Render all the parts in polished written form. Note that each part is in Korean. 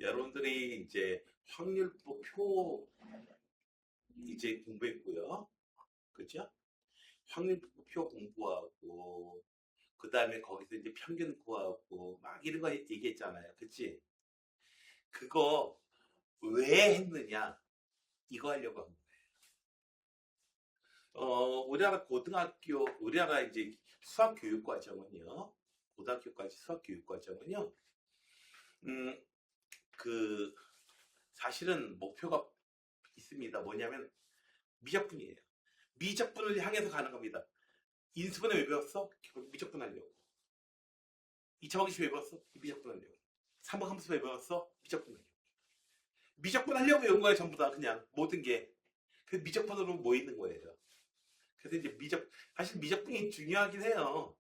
여러분들이 이제 확률표 표 이제 공부했고요. 그죠? 확률표 공부하고, 그 다음에 거기서 이제 평균 구하고, 막 이런 거 얘기했잖아요. 그치? 그거 왜 했느냐? 이거 하려고 합니다. 우리나라 고등학교, 우리나라 이제 수학교육과정은요, 고등학교까지 수학교육과정은요, 음, 그, 사실은 목표가 있습니다. 뭐냐면, 미적분이에요. 미적분을 향해서 가는 겁니다. 인수분해 왜 배웠어? 결국 미적분 하려고. 2차 방정식 왜 배웠어? 미적분 하려고. 3번 함수 왜 배웠어? 미적분 하려고. 미적분 하려고 배운 거예요, 전부 다. 그냥, 모든 게. 그 미적분으로 모이는 거예요. 그래서 이제 사실 미적분이 중요하긴 해요.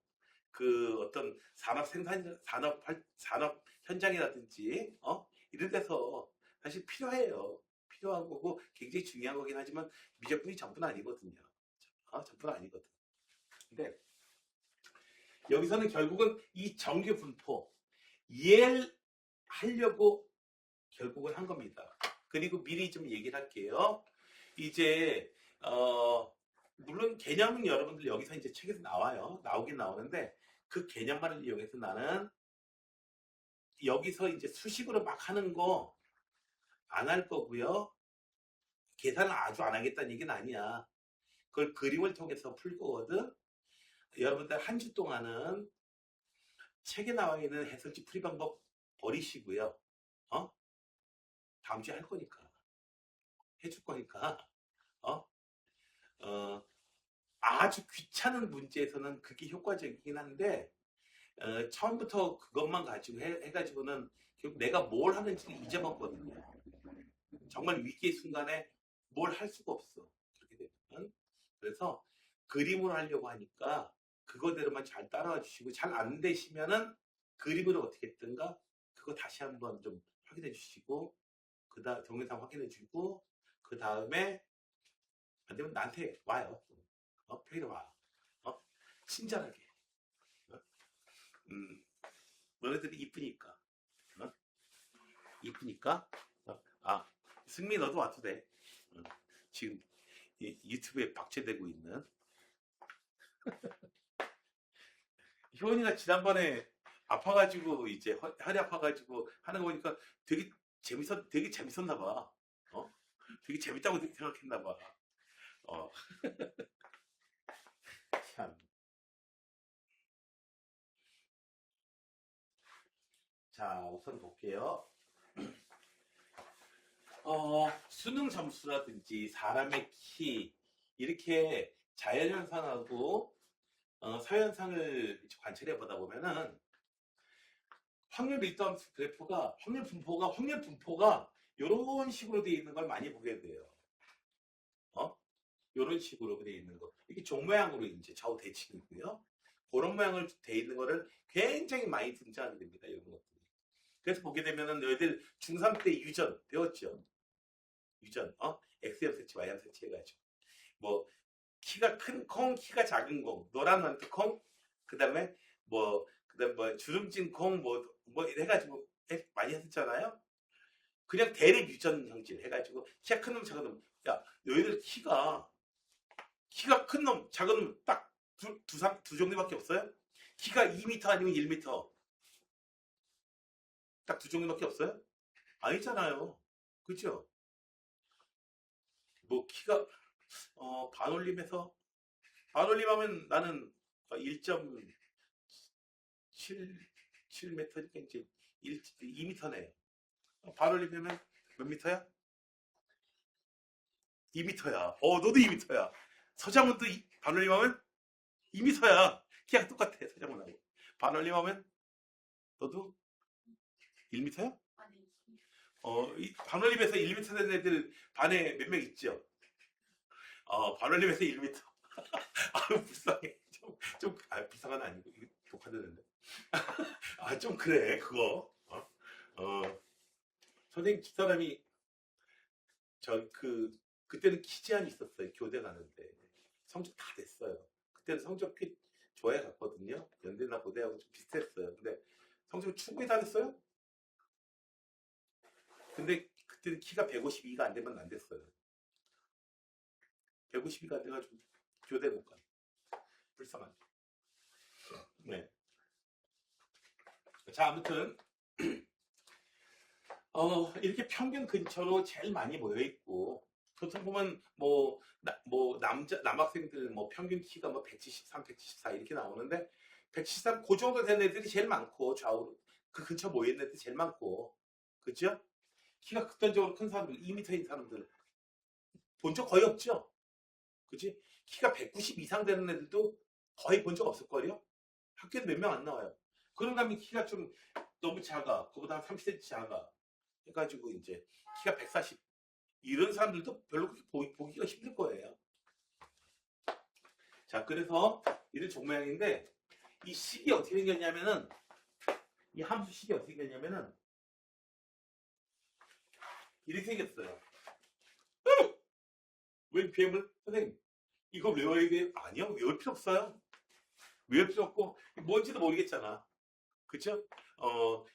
그 어떤 산업 현장이라든지, 이런 데서 사실 필요해요. 필요한 거고 굉장히 중요한 거긴 하지만 미적분이 전부는 아니거든요. 전부는 아니거든. 근데 여기서는 결국은 이 정규 분포 이해를 하려고 결국은 한 겁니다. 그리고 미리 좀 얘기를 할게요. 이제 물론 개념은 여러분들 여기서 이제 책에서 나와요. 나오긴 나오는데 그 개념만을 이용해서 나는 여기서 이제 수식으로 막 하는 거 안 할 거고요. 계산을 아주 안 하겠다는 얘기는 아니야. 그걸 그림을 통해서 풀 거거든. 여러분들 한 주 동안은 책에 나와 있는 해설지 풀이 방법 버리시고요. 다음 주에 할 거니까. 해줄 거니까. 어? 어, 아주 귀찮은 문제에서는 그게 효과적이긴 한데, 처음부터 그것만 가지고 해가지고는 결국 내가 뭘 하는지를 잊어먹거든요. 정말 위기의 순간에 뭘 할 수가 없어. 그렇게 되면. 그래서 그림으로 하려고 하니까 그거대로만 잘 따라와 주시고 잘 안 되시면은 그림으로 어떻게 했든가 그거 다시 한번 좀 확인해 주시고 동영상 확인해 주고 그 다음에 안 되면 나한테 와요. 페이로 와. 친절하게. 어? 음, 너네들이 이쁘니까. 어? 이쁘니까. 승미 너도 와도 돼. 지금 유튜브에 박제되고 있는 효원이가 지난번에 아파가지고 이제 허리 아파가지고 하는 거 보니까 되게 재밌었나 봐. 되게 재밌다고 생각했나 봐. 어, 참. 자, 우선 볼게요. 수능 점수라든지 사람의 키 이렇게 자연현상하고 서현상을 관찰해 보다 보면은 확률 리턴스 그래프가 확률 분포가 이런 식으로 되어 있는 걸 많이 보게 돼요. 이런 식으로 되어 있는 거. 이게 종 모양으로 이제 좌우 대칭이고요. 그런 모양을 되어 있는 거를 굉장히 많이 등장하게 됩니다. 이런 것들이. 그래서 보게 되면은 너희들 중3 때 유전 배웠죠? 유전, X염색체, Y염색체 해가지고. 뭐, 키가 큰 콩, 키가 작은 콩, 노란 원투콩, 그 다음에 주름진 콩, 해가지고 많이 했었잖아요? 그냥 대립 유전 형질 해가지고, 키가 큰 놈, 작은 놈. 야, 너희들 키가 큰 놈, 작은 놈, 딱 두 종류밖에 없어요? 키가 2m 아니면 1m. 딱 두 종류밖에 없어요? 아니잖아요. 그죠? 뭐, 키가, 반올림에서, 반올림하면 나는 1.77m니까 이제 2m네. 반올림하면 몇 미터야? 2m야. 너도 2m야. 서장훈도 반올림하면 2m야. 키가 똑같아, 서장훈하고. 반올림하면 너도 1m야? 반올림에서 1m 된 애들 반에 몇 명 있죠? 반올림에서 1m. 아유, 불쌍해. 불쌍한 아니고, 이거 독하다는데. 좀 그래, 그거. 선생님 집사람이, 그때는 키 제한이 있었어요. 교대 가는데. 성적 다 됐어요. 그때는 성적 꽤 좋아해 갔거든요. 연대나 고대하고 좀 비슷했어요. 근데 성적 충분히 다 됐어요? 근데 그때는 키가 152가 안 되면 안 됐어요. 152가 안 돼가지고 교대 못 가. 불쌍하죠. 네. 자, 아무튼 이렇게 평균 근처로 제일 많이 모여 있고, 보통 보면 남학생들 뭐 평균 키가 뭐 173, 174 이렇게 나오는데 173 그 정도 된 애들이 제일 많고, 좌우로 그 근처 모여 있는 애들이 제일 많고, 그죠? 키가 극단적으로 큰 사람들, 2m인 사람들 본 적 거의 없죠? 그지? 키가 190 이상 되는 애들도 거의 본 적 없을걸요? 학교에 몇 명 안 나와요. 그런 다음에 키가 좀 너무 작아. 그보다 한 30cm 작아. 해가지고 이제 키가 140. 이런 사람들도 별로 그렇게 보기가 힘들 거예요. 자, 그래서 이런 종 모양인데 이 식이 어떻게 생겼냐면은, 이 함수 식이 어떻게 생겼냐면은 이렇게 생겼어요. 왜 BM을? 선생님, 이거 외워야 돼요? 아니요, 외울 필요 없어요. 외울 필요 없고 뭔지도 모르겠잖아. 그쵸?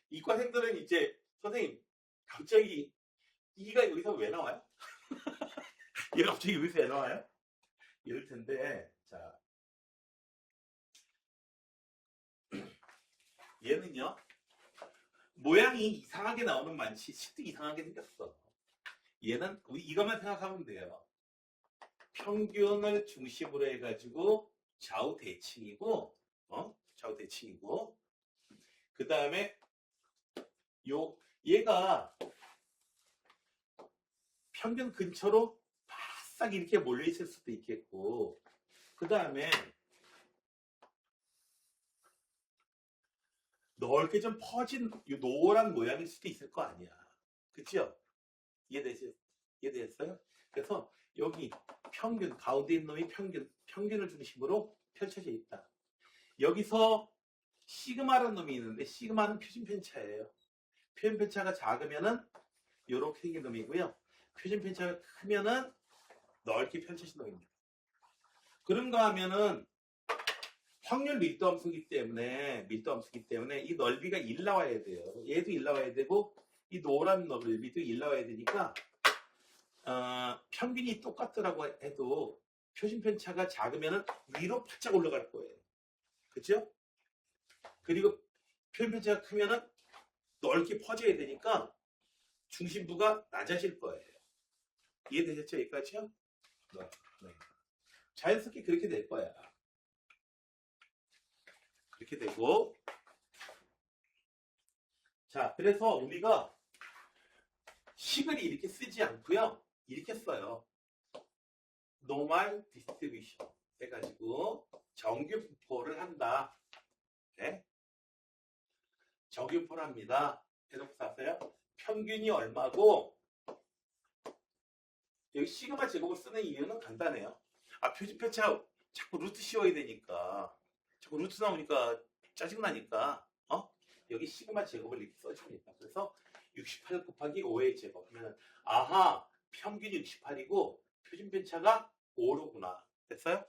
이과생들은 이제 선생님 갑자기 이가 여기서 왜 나와요? 얘가 갑자기 여기서 왜 나와요? 이럴 텐데, 자, 얘는요 모양이 이상하게 나오는 많지 식도 이상하게 생겼어. 얘는 우리 이것만 생각하면 돼요. 평균을 중심으로 해가지고 좌우 대칭이고, 좌우 대칭이고, 그 다음에 얘가 평균 근처로 바싹 이렇게 몰려있을 수도 있겠고, 그 다음에 넓게 좀 퍼진 노란 모양일 수도 있을 거 아니야. 그쵸? 이해됐어요? 그래서 여기 평균, 가운데 있는 놈이 평균을 중심으로 펼쳐져 있다. 여기서 시그마라는 놈이 있는데, 시그마는 표준 편차예요. 표준 편차가 작으면은 이렇게 생긴 놈이고요. 표준 편차가 크면은 넓게 펼쳐진 놈입니다. 그런가 하면은 확률 밀도함수기 때문에 이 넓이가 1 나와야 돼요. 얘도 1 나와야 되고 이 노란 넓이도 1 나와야 되니까 평균이 똑같더라고 해도 표준 편차가 작으면 위로 바짝 올라갈 거예요. 그렇죠? 그리고 표준 편차가 크면 넓게 퍼져야 되니까 중심부가 낮아질 거예요. 이해되셨죠? 여기까지요? 네. 자연스럽게 그렇게 될 거야. 그렇게 되고, 자, 그래서 우리가 식을 이렇게 쓰지 않고요, 이렇게 써요. normal distribution 해가지고 정규 분포를 한다. 네? 정규 분포를 합니다. 해놓고 사세요. 평균이 얼마고, 여기 시그마 제곱을 쓰는 이유는 간단해요. 표준 편차 자꾸 루트 씌워야 되니까, 자꾸 루트 나오니까 짜증나니까, 여기 시그마 제곱을 이렇게 써줍니다. 그래서 68 곱하기 5의 제곱 하면, 아하, 평균이 68이고 표준 편차가 5로구나. 됐어요?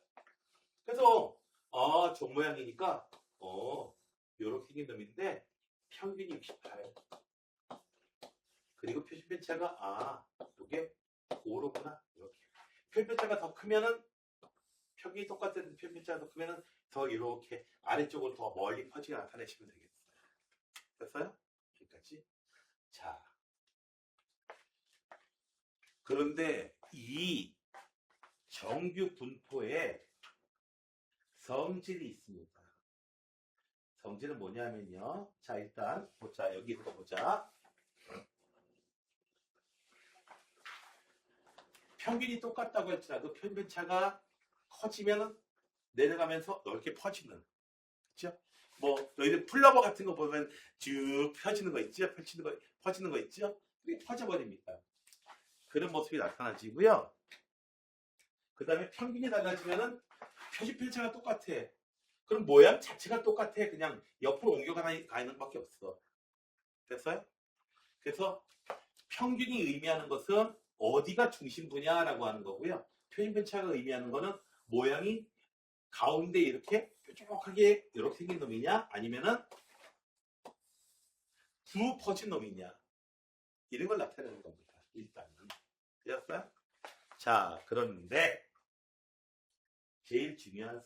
그래서 종 모양이니까 요렇게 생긴 놈인데 평균이 68. 그리고 표준 편차가 이게 5로구나. 이렇게. 표준 편차가 더 크면은, 평균이 똑같은 표준 편차가 더 크면은 더 이렇게 아래쪽으로 더 멀리 퍼지게 나타내시면 되겠어요. 됐어요? 여기까지. 자, 그런데 이 정규 분포에 성질이 있습니다. 성질은 뭐냐면요. 자, 일단 보자. 여기부터 보자. 평균이 똑같다고 할지라도 평균차가 커지면 내려가면서 넓게 퍼지는. 그렇죠? 뭐 너희들 플러버 같은 거 보면 쭉 펴지는 거 있죠? 퍼지는 거 있죠? 그게 퍼져버립니다. 그런 모습이 나타나지고요. 그 다음에 평균이 달라지면은 표준 편차가 똑같아. 그럼 모양 자체가 똑같아. 그냥 옆으로 옮겨가는 것밖에 없어. 됐어요? 그래서 평균이 의미하는 것은 어디가 중심부냐라고 하는 거고요. 표준 편차가 의미하는 거는 모양이 가운데 이렇게 뾰족하게 이렇게 생긴 놈이냐, 아니면은 두 퍼진 놈이냐. 이런 걸 나타내는 겁니다. 일단은. 되었어요? 자, 그런데 제일 중요한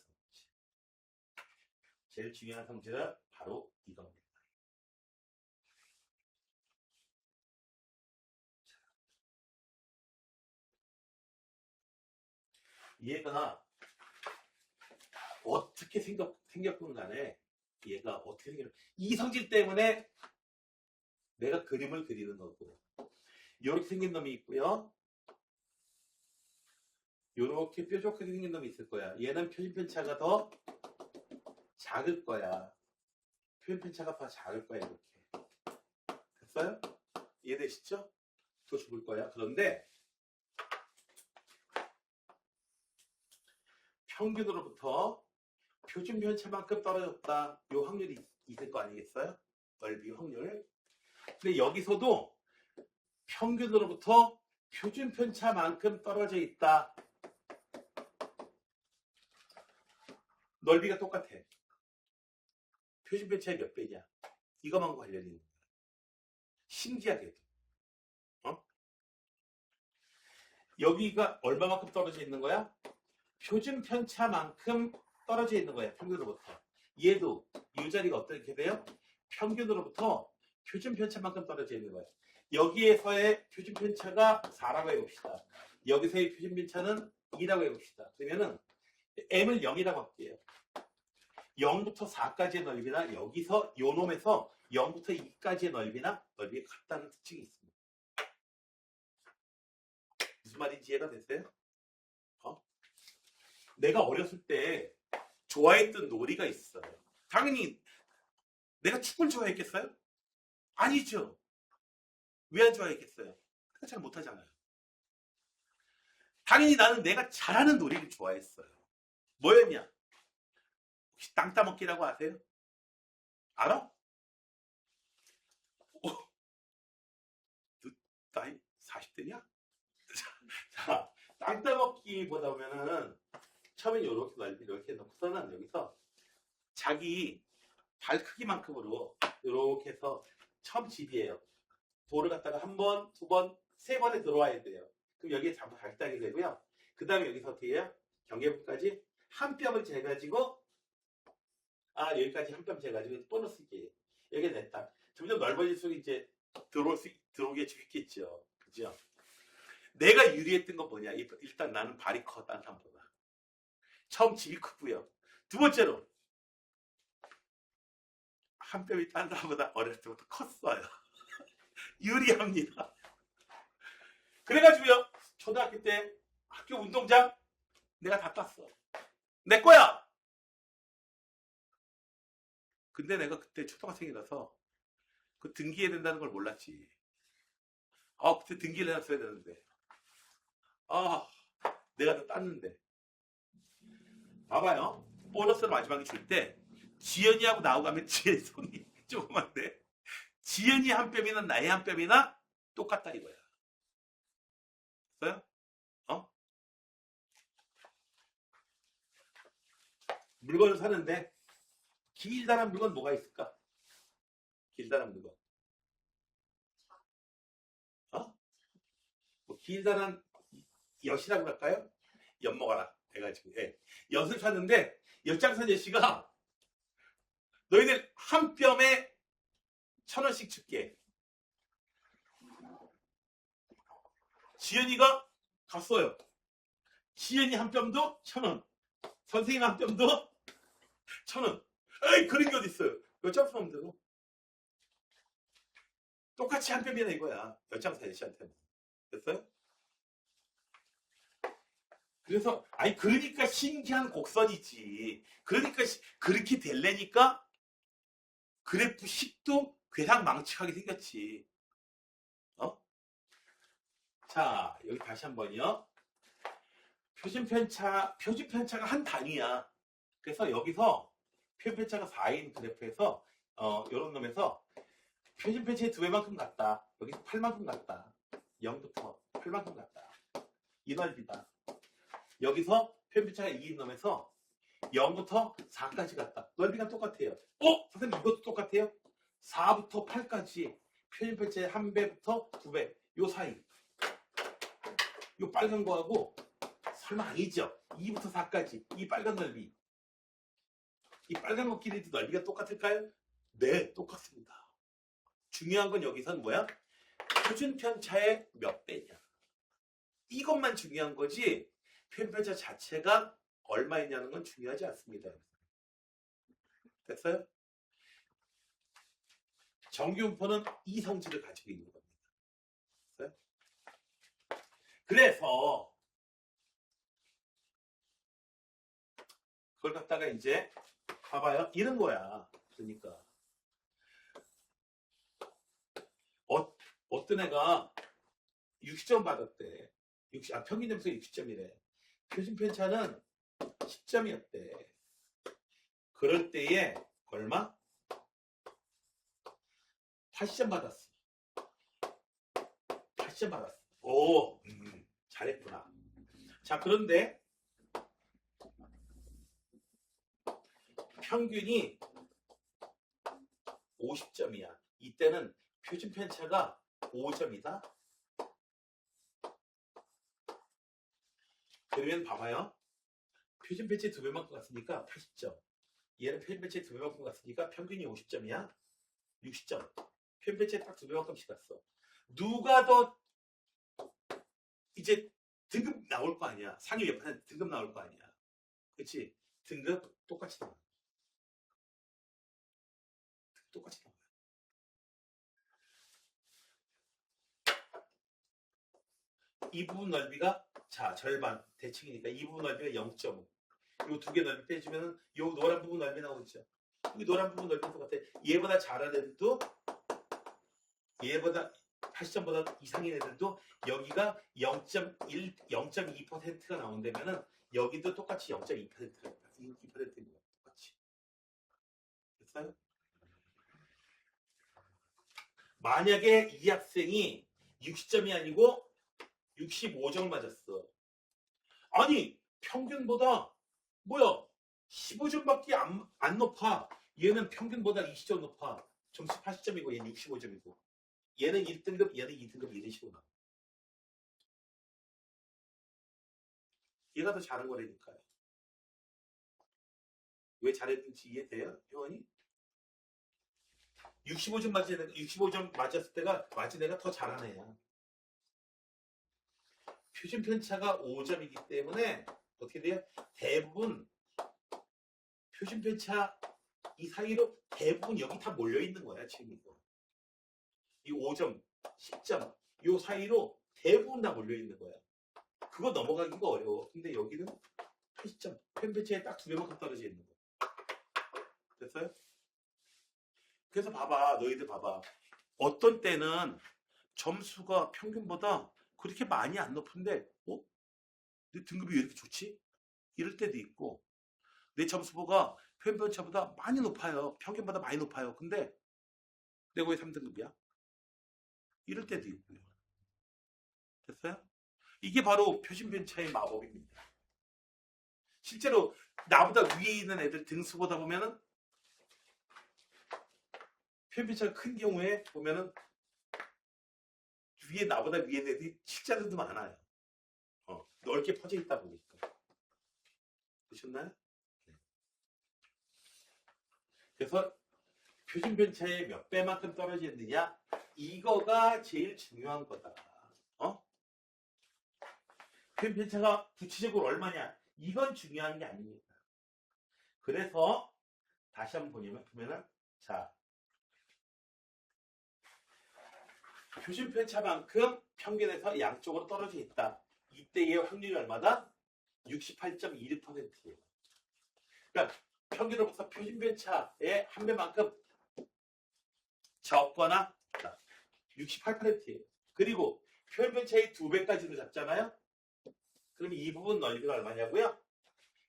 성질은 바로 이겁니다. 얘가 어떻게 생겼건 간에 얘가 어떻게 이 성질 때문에 내가 그림을 그리는 거고, 이렇게 생긴 놈이 있고요. 이렇게 뾰족하게 생긴 놈이 있을 거야. 얘는 표준편차가 더 작을 거야. 표준편차가 더 작을 거야. 이렇게. 됐어요? 이해되시죠? 더 죽을 거야. 그런데 평균으로부터 표준편차만큼 떨어졌다. 이 확률이 있을 거 아니겠어요? 넓이 확률. 근데 여기서도 평균으로부터 표준편차만큼 떨어져 있다. 넓이가 똑같아. 표준편차의 몇 배냐? 이것만 관련이 있는 거야. 신기하게도. 여기가 얼마만큼 떨어져 있는 거야? 표준편차만큼 떨어져 있는 거야. 평균으로부터. 얘도 이 자리가 어떻게 돼요? 평균으로부터 표준편차만큼 떨어져 있는 거야. 여기에서의 표준편차가 4라고 해봅시다. 여기서의 표준편차는 2라고 해봅시다. 그러면은 m을 0이라고 할게요. 0부터 4까지의 넓이나 여기서 요 놈에서 0부터 2까지의 넓이가 같다는 특징이 있습니다. 무슨 말인지 이해가 됐어요? 내가 어렸을 때 좋아했던 놀이가 있어요. 당연히 내가 축구를 좋아했겠어요? 아니죠. 왜 안 좋아했겠어요? 내가 잘 못하잖아요. 당연히 나는 내가 잘하는 놀이를 좋아했어요. 뭐였냐? 혹시 땅 따먹기라고 아세요? 알아? 나이 40대냐? 자, 땅 따먹기보다 보면은 처음에 이렇게 넓이 이렇게 놓고서는 여기서 자기 발 크기만큼으로 이렇게 해서 처음 집이에요. 돌을 갖다가 한 번, 두 번, 세 번에 들어와야 돼요. 그럼 여기에 잡고 발당이 되고요. 그 다음에 여기서 어떻게 해요? 경계부까지 한 뼘을 재가지고 여기까지 한 뼘 재가지고 보너스기예요. 여기 냈다. 점점 넓어질수록 이제 들어오게 있겠죠. 그죠? 내가 유리했던 건 뭐냐? 일단 나는 발이 커, 딴 사람보다. 처음 집이 크고요. 두 번째로 한 뼘이 딴 사람보다 어렸을 때부터 컸어요. 유리합니다. 그래가지고요. 초등학교 때 학교 운동장 내가 다 땄어. 내 거야. 근데 내가 그때 초등학생이라서 그 등기해야 된다는 걸 몰랐지. 그때 등기를 해놨어야 되는데. 내가 다 땄는데. 봐봐요. 보너스를 마지막에 줄 때 지연이하고 나하고 가면 지연 손이 조그만데 지연이 한 뼘이나 나의 한 뼘이나 똑같다 이거야. 됐어요? 물건을 사는데 길다란 물건 뭐가 있을까? 길다란 물건. 뭐 길다란 엿이라고 할까요? 엿 먹어라 해가지고 엿을 샀는데 엿장사 제시가 너희들 한 뼘에 1,000원씩 줄게. 지연이가 갔어요. 지연이 한 뼘도 1,000원. 선생님 한 뼘도 1,000원. 에이, 그런 게 어딨어요. 엿장사 놈대로. 똑같이 한 뼘이나 이거야. 엿장사 제시한테는. 됐어요? 그래서 그러니까 신기한 곡선이지. 그러니까 그렇게 될래니까 그래프 식도 괴상망측하게 생겼지. 자, 여기 다시 한번요. 표준편차가 한 단위야. 그래서 여기서 표준편차가 4인 그래프에서 요런 놈에서 표준편차의 2배만큼 같다. 여기서 8만큼 같다. 0부터 8만큼 같다. 이 넓이다. 여기서 표준편차가 2인 놈에서 0부터 4까지 갔다. 넓이가 똑같아요. 선생님 이것도 똑같아요? 4부터 8까지 표준편차의 1배부터 2배 요 사이 요 빨간 거하고 설마 아니죠? 2부터 4까지 이 빨간 넓이 이 빨간 것끼리도 넓이가 똑같을까요? 네, 똑같습니다. 중요한 건 여기선 뭐야? 표준편차의 몇 배냐 이것만 중요한 거지 표준편차 자체가 얼마이냐는 건 중요하지 않습니다. 됐어요? 정규분포는 이 성질을 가지고 있는 겁니다. 됐어요? 그래서 그걸 갖다가 이제 봐봐요. 이런 거야. 그러니까 어떤 애가 60점 받았대. 평균 점수가 60점이래. 표준 편차는 10점이었대. 그럴 때에 얼마? 80점 받았어. 80점 받았어. 오, 잘했구나. 자, 그런데 평균이 50점이야. 이때는 표준 편차가 5점이다. 그러면 봐봐요. 표준 편차의 2배만큼 갔으니까 80점. 얘는 표준 편차의 2배만큼 갔으니까 평균이 50점이야. 60점. 표준 편차의 딱 2배만큼씩 갔어. 누가 더 이제 등급 나올 거 아니야. 상위 몇 퍼센트 등급 나올 거 아니야. 그치? 등급 똑같이 나와. 똑같이 나와요. 이 부분 넓이가 자 절반 대칭이니까 이 부분 넓이가 0.5. 요 두 개 넓이 빼주면 요 노란 부분 넓이 나오죠. 이 노란 부분 넓이 똑같아. 얘보다 잘한 애들도 얘보다 80점보다 이상인 애들도 여기가 0.1, 0.2%가 나온다면은 여기도 똑같이 0.2%가 있다. 2%인 거야. 똑같이. 됐어요? 만약에 이 학생이 60점이 아니고 65점 맞았어. 아니 평균보다 뭐야 15점밖에 안 높아. 얘는 평균보다 20점 높아. 점수 80점이고 얘는 65점이고 얘는 1등급 얘는 2등급 이런 식으로 나와. 얘가 더 잘한 거라니까요. 왜 잘했는지 이해돼요? 효원이? 65점 맞았을 때가 맞은 애가 더 잘한 애야. 표준 편차가 5점이기 때문에 어떻게 돼요? 대부분 표준 편차 이 사이로 대부분 여기 다 몰려 있는 거야 지금 이거. 이 5점, 10점 이 사이로 대부분 다 몰려 있는 거야. 그거 넘어가기가 어려워. 근데 여기는 80점, 표준 편차에 딱 2배만큼 떨어져 있는 거. 됐어요? 그래서 봐봐, 너희들 봐봐. 어떤 때는 점수가 평균보다 그렇게 많이 안 높은데, 내 등급이 왜 이렇게 좋지? 이럴 때도 있고, 내 점수가 표준편차보다 많이 높아요. 평균보다 많이 높아요. 근데 내가 왜 3등급이야? 이럴 때도 있고요. 됐어요? 이게 바로 표준편차의 마법입니다. 실제로 나보다 위에 있는 애들 등수 보다 보면은 표준편차가 큰 경우에 보면은 나보다 위에 있는 애들이 실자들도 많아요. 넓게 퍼져 있다 보니까. 보셨나요? 네. 그래서 표준편차의 몇 배만큼 떨어지느냐 이거가 제일 중요한 거다. 표준편차가 구체적으로 얼마냐 이건 중요한 게 아닙니다. 그래서 다시 한번 보면은 자 표준편차만큼 평균에서 양쪽으로 떨어져 있다. 이때의 확률이 얼마다? 68.26%예요. 그러니까 평균으로부터 표준편차의 한 배만큼 적거나 68%예요. 그리고 표준편차의 2배까지로 잡잖아요. 그럼 이 부분 넓이가 얼마냐고요?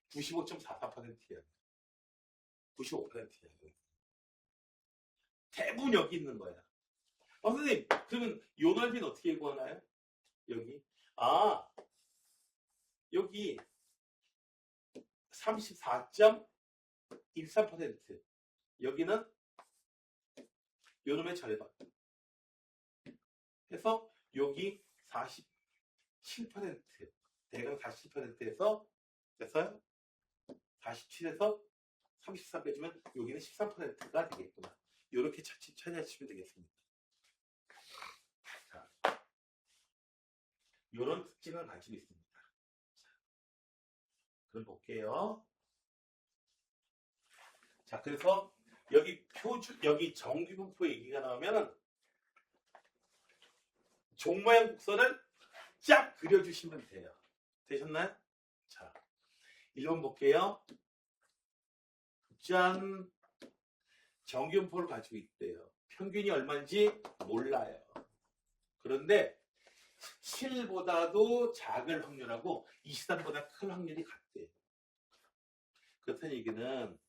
95.44%예요. 95%예요. 대부분 여기 있는 거야. 선생님, 그러면 요 넓이는 어떻게 구하나요? 여기. 여기 34.13%. 여기는 요놈의 절반. 해서 여기 47%, 대강 47%에서 됐어요? 47에서 33 빼주면 여기는 13%가 되겠구나. 이렇게 찾아주시면 되겠습니다. 자, 이런 특징을 가지고 있습니다. 자, 그럼 볼게요. 자, 그래서 여기 여기 정규분포 얘기가 나오면은 종 모양 곡선을 쫙 그려주시면 돼요. 되셨나요? 자, 1번 볼게요. 짠. 정규분포를 가지고 있대요. 평균이 얼마인지 몰라요. 그런데 17보다도 작을 확률하고 23보다 큰 확률이 같대요. 그렇다는 얘기는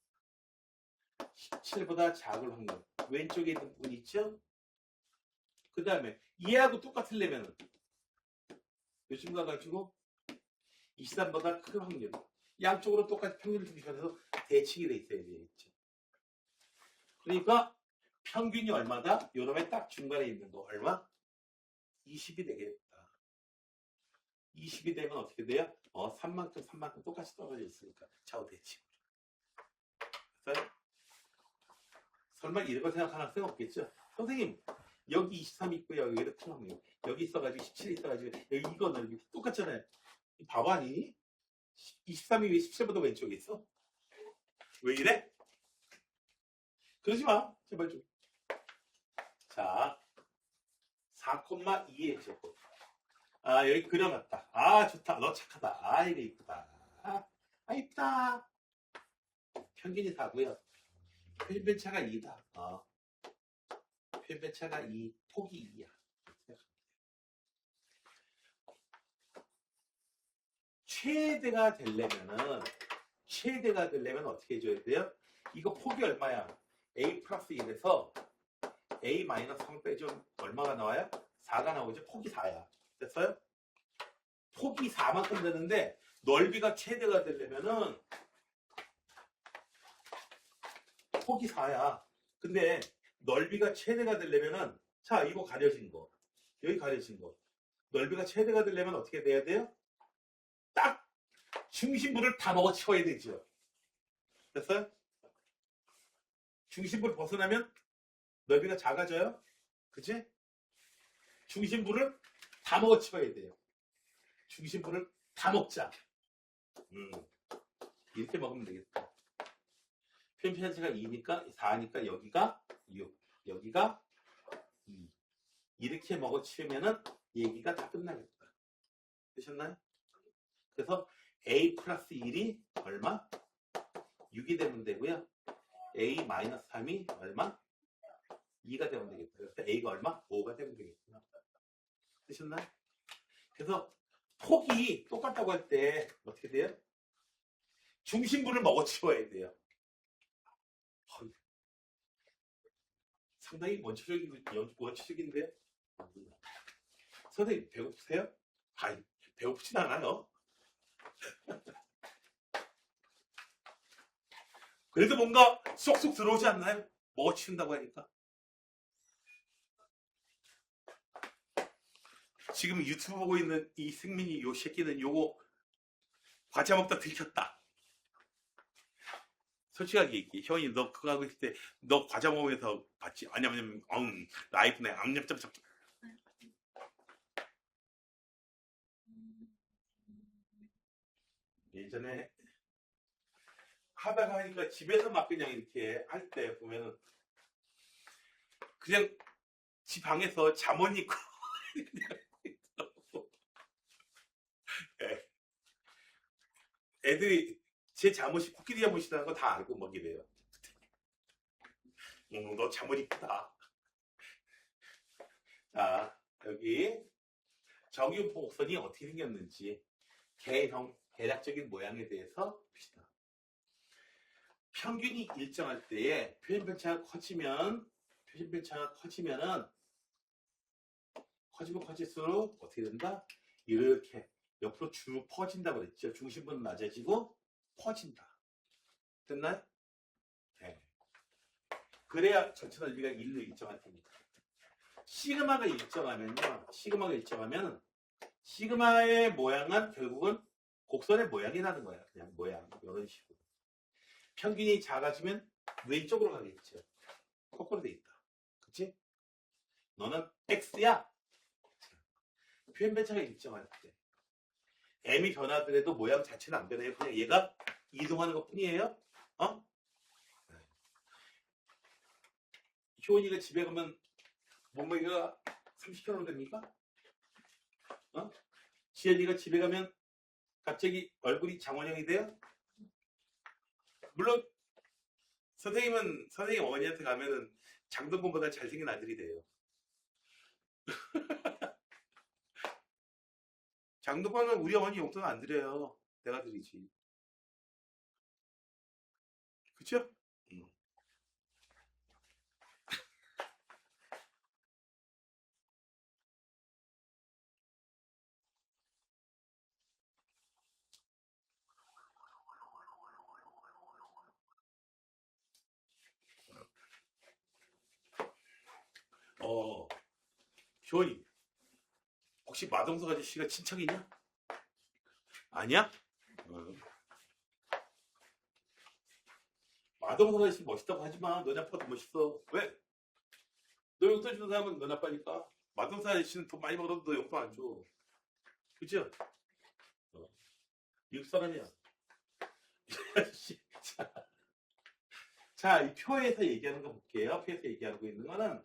17보다 작을 확률. 왼쪽에 있는 부분 있죠? 그 다음에 얘하고 똑같으려면 요즘 가가지고 23보다 큰 확률. 양쪽으로 똑같이 평균을 중심해서 대칭이 돼 있어야 되겠죠. 그러니까 평균이 얼마다? 요놈의 딱 중간에 있는 거 얼마? 20이 되겠다. 20이 되면 어떻게 돼요? 3만큼 똑같이 떨어져 있으니까 좌우 대칭으로. 그래서 설마 이런 걸 생각하는 학생 없겠죠? 선생님 여기 23 있고요. 여기도 큰 확률. 여기 있어가지고 17 있어가지고 여기 이거는 여기 똑같잖아요. 바보 아니니? 23이 왜 17보다 왼쪽에 있어? 왜 이래? 그러지 마. 제발 좀. 자, 4,2의 제곱. 아, 여기 그려놨다. 아, 좋다. 너 착하다. 아, 이거 이쁘다. 아, 이쁘다. 평균이 4고요. 표준편차가 2다. 표준편차가 2, 폭이 2야. 최대가 되려면 어떻게 해줘야 돼요? 이거 폭이 얼마야? a 플러스 1에서 a 마이너스 3 빼주면 얼마가 나와요? 4가 나오죠? 폭이 4야. 됐어요? 폭이 4만큼 되는데 넓이가 최대가 되려면은 폭이 4야. 근데 넓이가 최대가 되려면은 자, 이거 가려진 거. 여기 가려진 거. 넓이가 최대가 되려면 어떻게 돼야 돼요? 딱 중심부를 다 먹어치워야 되죠. 됐어요? 중심부를 벗어나면 넓이가 작아져요. 그치? 중심부를 다 먹어치워야 돼요. 중심부를 다 먹자. 이렇게 먹으면 되겠다. 표준편차가 2니까 4니까 여기가 6, 여기가 2. 이렇게 먹어치우면은 얘기가 다 끝나겠다. 되셨나요? 그래서 a 플러스 1이 얼마? 6이 되면 되고요. a 마이너스 3이 얼마? 2가 되면 되겠다. 그래서 a가 얼마? 5가 되면 되겠구나. 되셨나요? 그래서 폭이 똑같다고 할 때 어떻게 돼요? 중심부를 먹어치워야 돼요. 상당히 원초적인데요? 선생님 배고프세요? 아니, 배고프진 않아요. 그래도 뭔가 쏙쏙 들어오지 않나요? 먹어치운다고 하니까. 지금 유튜브 보고 있는 이 승민이 요 새끼는 요거 과자 먹다 들켰다. 솔직하게 얘기해. 형이 너 그거 하고 있을 때 너 과자 먹으면서 봤지? 아니면 라이프네 암냠짭짭. 예전에 하다가 하니까 집에서 막 그냥 이렇게 할 때 보면은 그냥 집 방에서 잠옷 입고 애들이 제 잠옷이 코끼리 잠옷이라는 거 다 알고 막 이래요. 너 잠옷 이쁘다. 자, 여기 정규분포 곡선이 어떻게 생겼는지 대략적인 모양에 대해서 봅시다. 평균이 일정할 때에 표준편차가 커지면은 커지면 커질수록 어떻게 된다? 이렇게 옆으로 쭉 퍼진다고 그랬죠. 중심부는 낮아지고 퍼진다. 됐나요? 네. 그래야 전체 넓이가 1로 일정할 테니까. 시그마가 일정하면요. 시그마가 일정하면 시그마의 모양은 결국은 곡선의 모양이라는 거야. 그냥 모양. 이런 식으로. 평균이 작아지면 왼쪽으로 가겠죠. 거꾸로 돼 있다. 그치? 너는 X야. 표현 배차가 일정할 때. M이 변하더라도 모양 자체는 안 변해요. 그냥 얘가 이동하는 것 뿐이에요. 어? 효원이가 집에 가면 몸무게가 30kg 됩니까? 어? 지연이가 집에 가면 갑자기 얼굴이 장원영이 돼요? 물론 선생님 어머니한테 가면은 장동건보다 잘생긴 아들이 돼요. 장동건은 우리 어머니 용돈 안 드려요. 내가 드리지. 그쵸? 효원이 혹시 마동석 아저씨가 친척이냐? 아니야? 마동석 아저씨 멋있다고 하지마. 너네 아빠가 더 멋있어. 왜? 너 용돈 주는 사람은 너네 아빠니까. 마동석 아저씨는 돈 많이 벌어도 너 용돈 안 줘. 그죠? 미국 사람이야. 자, 이 표에서 얘기하는 거 볼게요. 표에서 얘기하고 있는 거는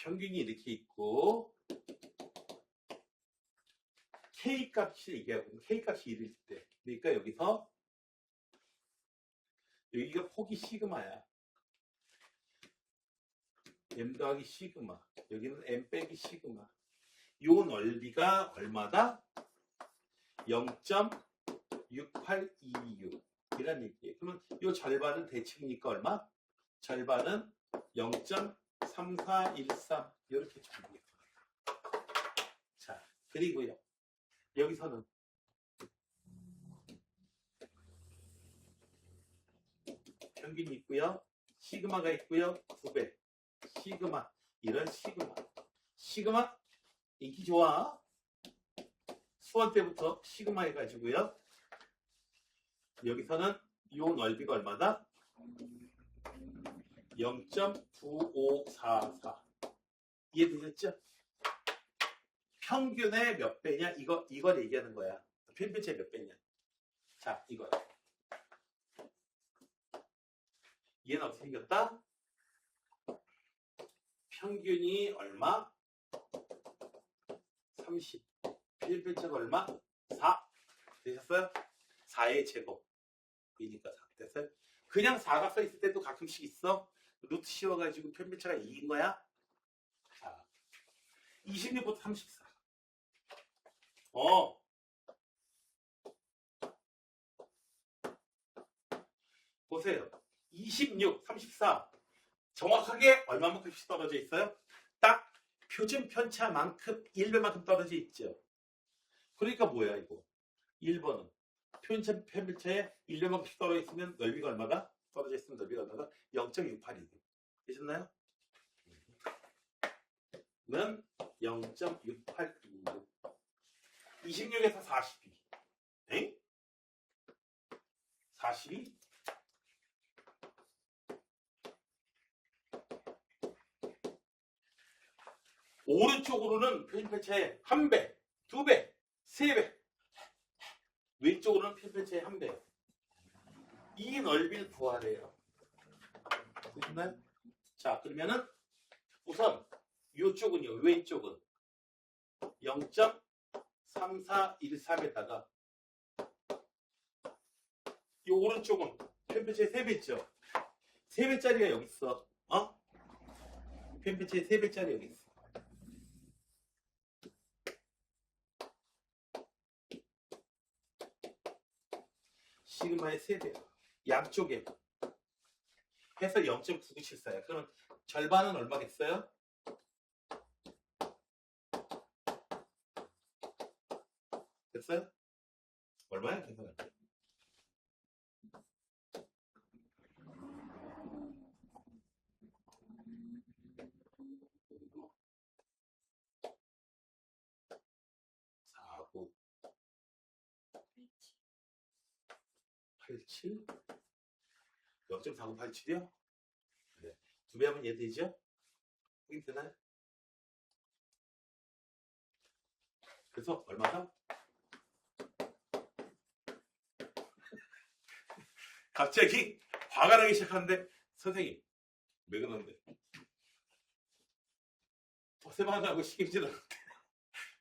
평균이 이렇게 있고 K 값이 얘기하고 있는 K 값이 1일 때. 그러니까 여기서 여기가 폭이 시그마야. M 더하기 시그마. 여기는 M 빼기 시그마. 요 넓이가 얼마다? 0.6826 이란 얘기예요. 그러면 요 절반은 대칭이니까 얼마? 절반은 0.3413 이렇게 준비해요. 자, 그리고요. 여기서는 평균이 있고요. 시그마가 있고요. 9배. 시그마. 이런 시그마. 시그마 인기 좋아. 수원 때부터 시그마 해가지고요. 여기서는 이 넓이가 얼마다? 0.9544. 이해되셨죠? 평균의 몇 배냐? 이걸 얘기하는 거야. 평균의 몇 배냐? 자, 이거. 얘는 어떻게 생겼다? 평균이 얼마? 30. 필변차가 얼마? 4. 되셨어요? 4의 제곱이니까 4. 됐어요? 그냥 4가 써있을 때도 가끔씩 있어. 루트 씌워가지고 편변차가 2인 거야. 자, 26부터 34. 보세요. 26, 34. 정확하게 얼마만큼씩 떨어져 있어요? 딱 표준 편차만큼 1배만큼 떨어져 있죠. 그러니까 뭐야 이거? 1번은 표준 편차에 1배만큼 떨어져 있으면 넓이가 얼마다? 떨어져 있으면 넓이가 얼마다? 0.68이 되셨나요? 는 0.6826. 26에서 42. 엥? 42? 오른쪽으로는 표준편차의 1배, 2배, 3배. 왼쪽으로는 표준편차의 1배. 이 넓이를 구하래요. 보셨나요? 자, 그러면은 우선 이쪽은요. 왼쪽은 0.3413에다가 이 오른쪽은 표준편차의 3배죠. 3배짜리가 여기 있어. 표준편차의 3배짜리 여기 있어. 시그마의 3배. 양쪽에 해서 0.9974야. 그러면 절반은 얼마겠어요? 됐어요? 얼마야? 계산할 때. 87 0.4987이요? 네. 2배 하면 얘 되죠? 확인 되나요? 그래서 얼마다? 갑자기 화가 나기 시작하는데 선생님 왜 그러는데? 세방하고 시키질 않는데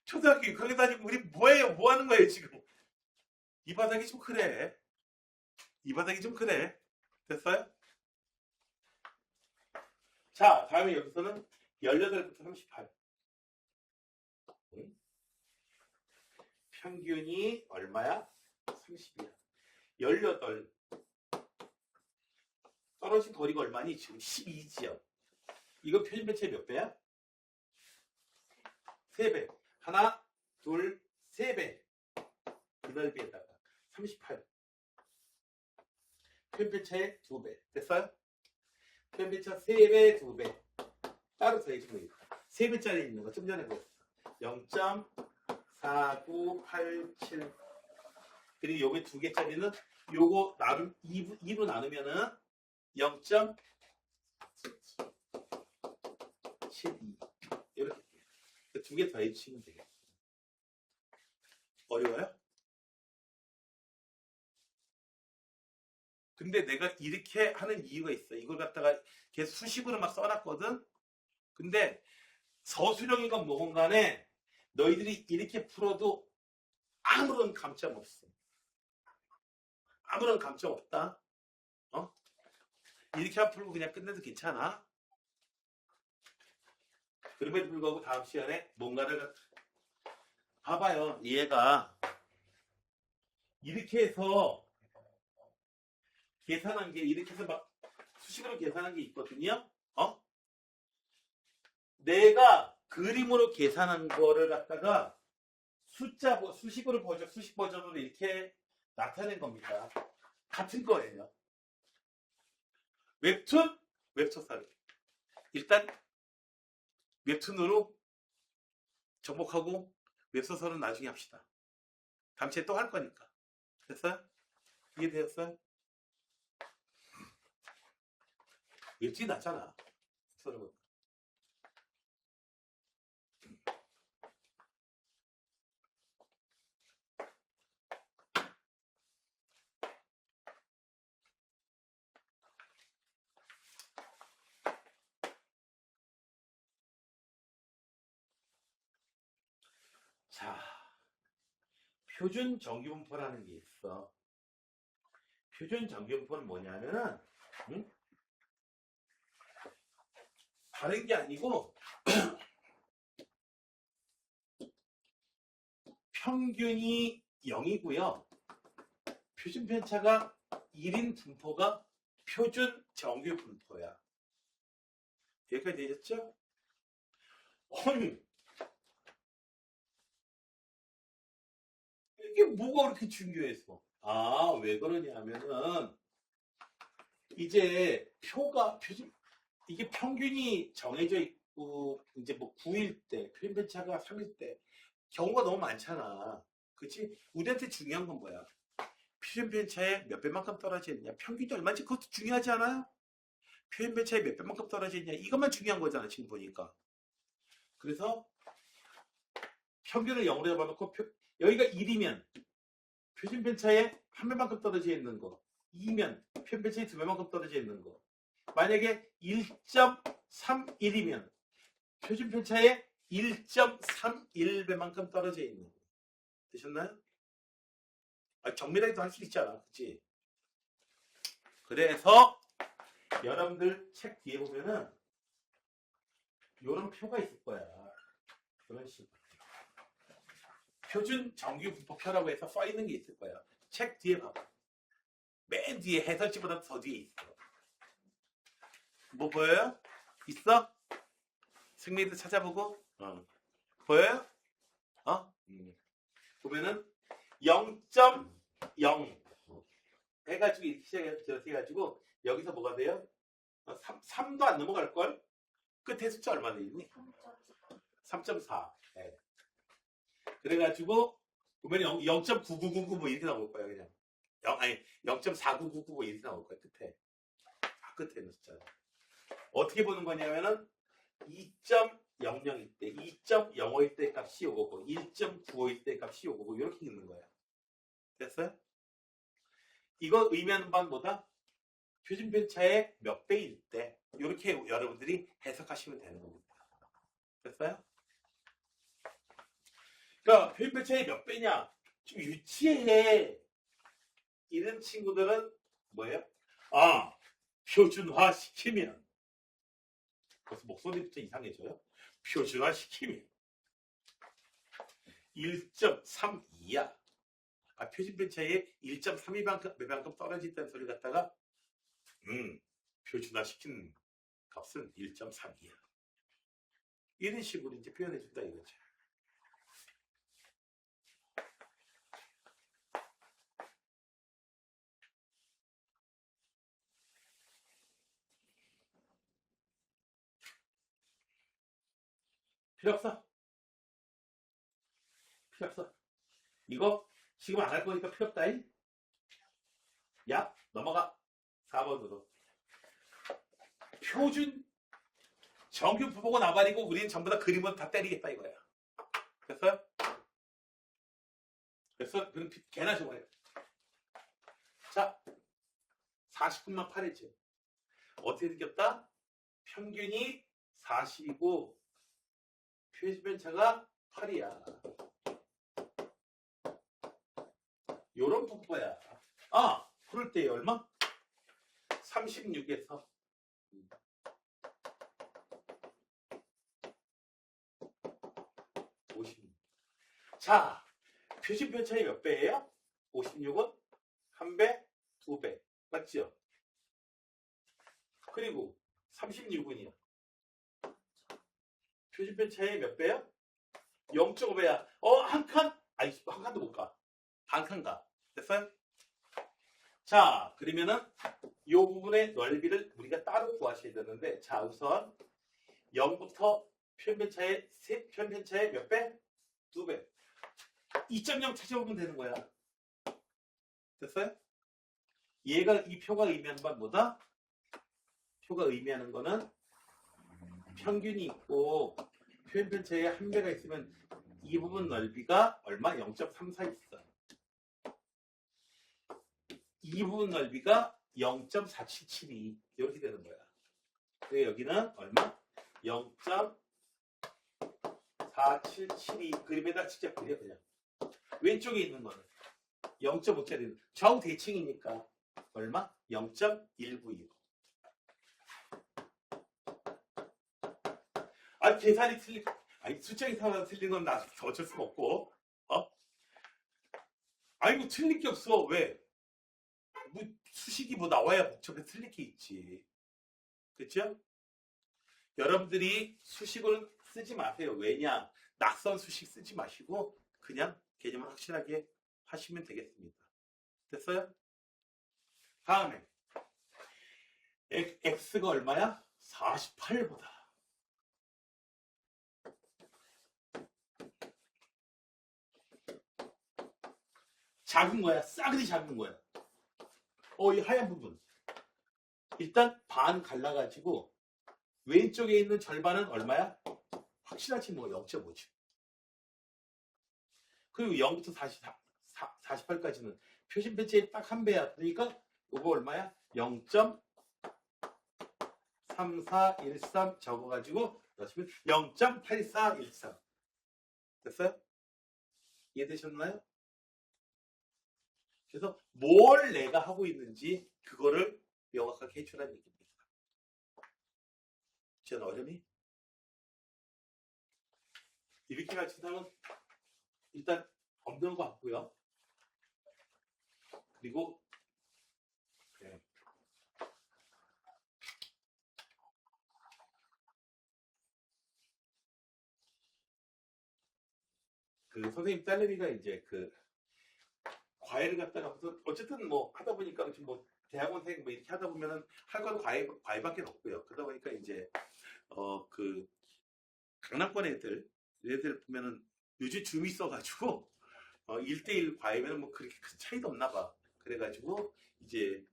초등학교 6학년 다니고 우리 뭐예요? 뭐 하는 거예요 지금? 이 바닥이 좀 그래. 이 바닥이 좀 그래. 됐어요? 자, 다음에 여기서는 18부터 38. 평균이 얼마야? 30이야. 18. 떨어진 거리가 얼마니? 지금 12지요. 이거 표준 배치의 몇 배야? 3배. 하나, 둘, 3배. 그 넓이에다가 38. 표준 배치의 2배. 됐어요? 표준 배치 3배, 2배. 따로 더해주면 되겠다. 3배짜리 있는 거 좀 전에 보였어. 0.4987. 그리고 요게 2개짜리는 요거 나름 2로 나누면은 0.72. 이렇게. 2개 더해주시면 되겠다. 어려워요? 근데 내가 이렇게 하는 이유가 있어. 이걸 갖다가 계속 수식으로 막 써놨거든? 근데 서술형이건 뭐건 간에 너희들이 이렇게 풀어도 아무런 감점 없어. 아무런 감점 없다. 어? 이렇게 풀고 그냥 끝내도 괜찮아. 그럼에도 불구하고 다음 시간에 뭔가를 봐봐요. 얘가 이렇게 해서 계산한 게 이렇게 해서 막 수식으로 계산한 게 있거든요. 어? 내가 그림으로 계산한 거를 갖다가 수식으로 수식 버전으로 이렇게 나타낸 겁니다. 같은 거예요. 웹툰, 웹소설. 일단 웹툰으로 정복하고 웹소설은 나중에 합시다. 다음 주에 또 할 거니까. 됐어요? 이해되었어요? 웹툰이 낫잖아. 소설은. 자, 표준 정규분포라는 게 있어. 표준 정규분포는 뭐냐면은, 다른 게 아니고, 평균이 0이고요. 표준 편차가 1인 분포가 표준 정규 분포야. 여기까지 되셨죠? 아니, 이게 뭐가 그렇게 중요해서? 아, 왜 그러냐면은, 이제 이게 평균이 정해져 있고, 이제 뭐 9일 때, 표준 편차가 3일 때, 경우가 너무 많잖아. 그치? 우리한테 중요한 건 뭐야? 표준 편차에 몇 배만큼 떨어져 있냐? 평균이 얼마인지 그것도 중요하지 않아요? 표준 편차에 몇 배만큼 떨어져 있냐? 이것만 중요한 거잖아, 지금 보니까. 그래서 평균을 0으로 잡아놓고 여기가 1이면 표준 편차에 한 배만큼 떨어져 있는 거, 2면 표준 편차에 2배만큼 떨어져 있는 거. 만약에 1.31이면 표준 편차에 1.31배만큼 떨어져 있는 거. 되셨나요? 정밀하게도 할 수 있잖아. 그치? 그래서 여러분들 책 뒤에 보면은 이런 표가 있을 거야. 그런 식으로. 표준 정규 분포표라고 해서 써 있는 게 있을 거야. 책 뒤에 봐봐. 맨 뒤에 해설지보다 더 뒤에 있어. 뭐 보여요? 있어? 승리도 찾아보고. 보여요? 보면은 0.0 해가지고 이렇게 시작해가지고 여기서 뭐가 돼요? 3도 안 넘어갈걸? 끝에 숫자 얼마 되겠니? 3.4. 네. 그래가지고 보면 0.9999 뭐 이렇게 나올 거야 그냥. 아니 0.49999 이렇게 나올 거야 끝에. 끝에는 숫자. 어떻게 보는 거냐면은 2.00일 때, 2.05일 때 값이 요거고 1.95일 때 값이 요거고 이렇게 있는 거야. 됐어요? 이거 의미하는 바는 뭐다? 표준 편차의 몇 배일 때 이렇게 여러분들이 해석하시면 되는 겁니다. 됐어요? 그러니까 표준 편차의 몇 배냐? 좀 유치해. 이런 친구들은 뭐예요? 표준화 시키면 그래서 목소리부터 이상해져요. 표준화 시키면 1.32야. 표준 편차에 1.32배만큼 떨어진다는 소리 갖다가 표준화 시킨 값은 1.32야. 이런 식으로 이제 표현해 준다 이거죠. 필요 없어. 필요 없어. 이거 지금 안 할 거니까 필요 없다잉. 야, 넘어가. 4번으로. 표준 정규표 보고 나발이고 우리는 전부 다 그림은 다 때리겠다 이거야. 됐어요? 그래서 그럼 개나 좋아해. 자, 40분만 8했지. 어떻게 느꼈다? 평균이 40이고 표준 편차가 8이야. 요런 분포야. 그럴 때 얼마? 36에서 56. 자, 표준 편차의 몇 배예요? 56은 1배, 2배. 맞죠? 그리고 36은이요. 표준 편차의 몇 배야? 0.5배야. 한 칸? 아니, 한 칸도 못 가. 반 칸 가. 됐어요? 자, 그러면은 이 부분의 넓이를 우리가 따로 구하셔야 되는데, 자, 우선 0부터 표준편차의 몇 배? 2배. 2.0 찾아보면 되는 거야. 됐어요? 이 표가 의미하는 건 뭐다? 표가 의미하는 거는 평균이 있고 표준편차에 한 배가 있으면 이 부분 넓이가 얼마? 0.34 있어. 이 부분 넓이가 0.477이 이렇게 되는 거야. 그래서 여기는 얼마? 0.477이 그림에다 직접 그려 그냥. 왼쪽에 있는 거는 0.5짜리는 좌우 대칭이니까 얼마? 0.192. 계산이 틀린, 숫자 계산이 틀린 건 나 어쩔 수가 없고, 뭐 틀릴 게 없어. 왜? 뭐 수식이 뭐 나와야 목적에 틀릴 게 있지. 그렇죠? 여러분들이 수식을 쓰지 마세요. 왜냐? 낯선 수식 쓰지 마시고 그냥 개념을 확실하게 하시면 되겠습니다. 됐어요? 다음에 x가 얼마야? 48보다 작은 거야. 싸그리 작은 거야. 이 하얀 부분. 일단 반 갈라가지고 왼쪽에 있는 절반은 얼마야? 확실하지 뭐 0.5지. 그리고 0부터 48까지는 표준 편차의 딱 한 배야. 그러니까 이거 얼마야? 0.3413 적어가지고 넣으시면 0.8413. 됐어요? 이해되셨나요? 그래서 뭘 내가 하고 있는지 그거를 명확하게 해주라는 얘기입니다. 제 어려니? 이렇게 가르친 사람은 일단 없는 것 같고요. 그리고 그 선생님 딸내미가 이제 그 과외를 갖다가 어쨌든 뭐 하다 보니까 지금 뭐 대학원생 뭐 이렇게 하다 보면은 할 건 과외밖에 없고요. 그러다 보니까 이제 그 강남권 애들 보면은 요즘 줌이 있어가지고 1대1 과외면 뭐 그렇게 큰 차이도 없나 봐. 그래가지고 이제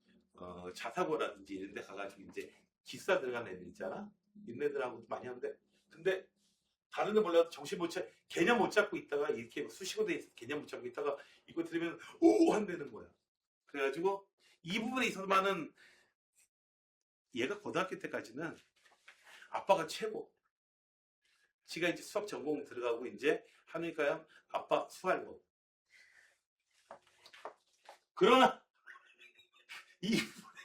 자사고라든지 이런 데 가가지고 이제 기사 들어간 애들 있잖아. 얘네들하고도 많이 하는데 근데 다른 애 몰라도 정신 못 차, 개념 못 잡고 있다가 이렇게 수식어도 있어 개념 못 잡고 있다가 이거 들으면 오 한다는 거야. 그래가지고 이 부분에 있어서만은 얘가 고등학교 때까지는 아빠가 최고. 지가 이제 수학 전공 들어가고 이제 하니까요 아빠 수학고. 그러나 이 부분에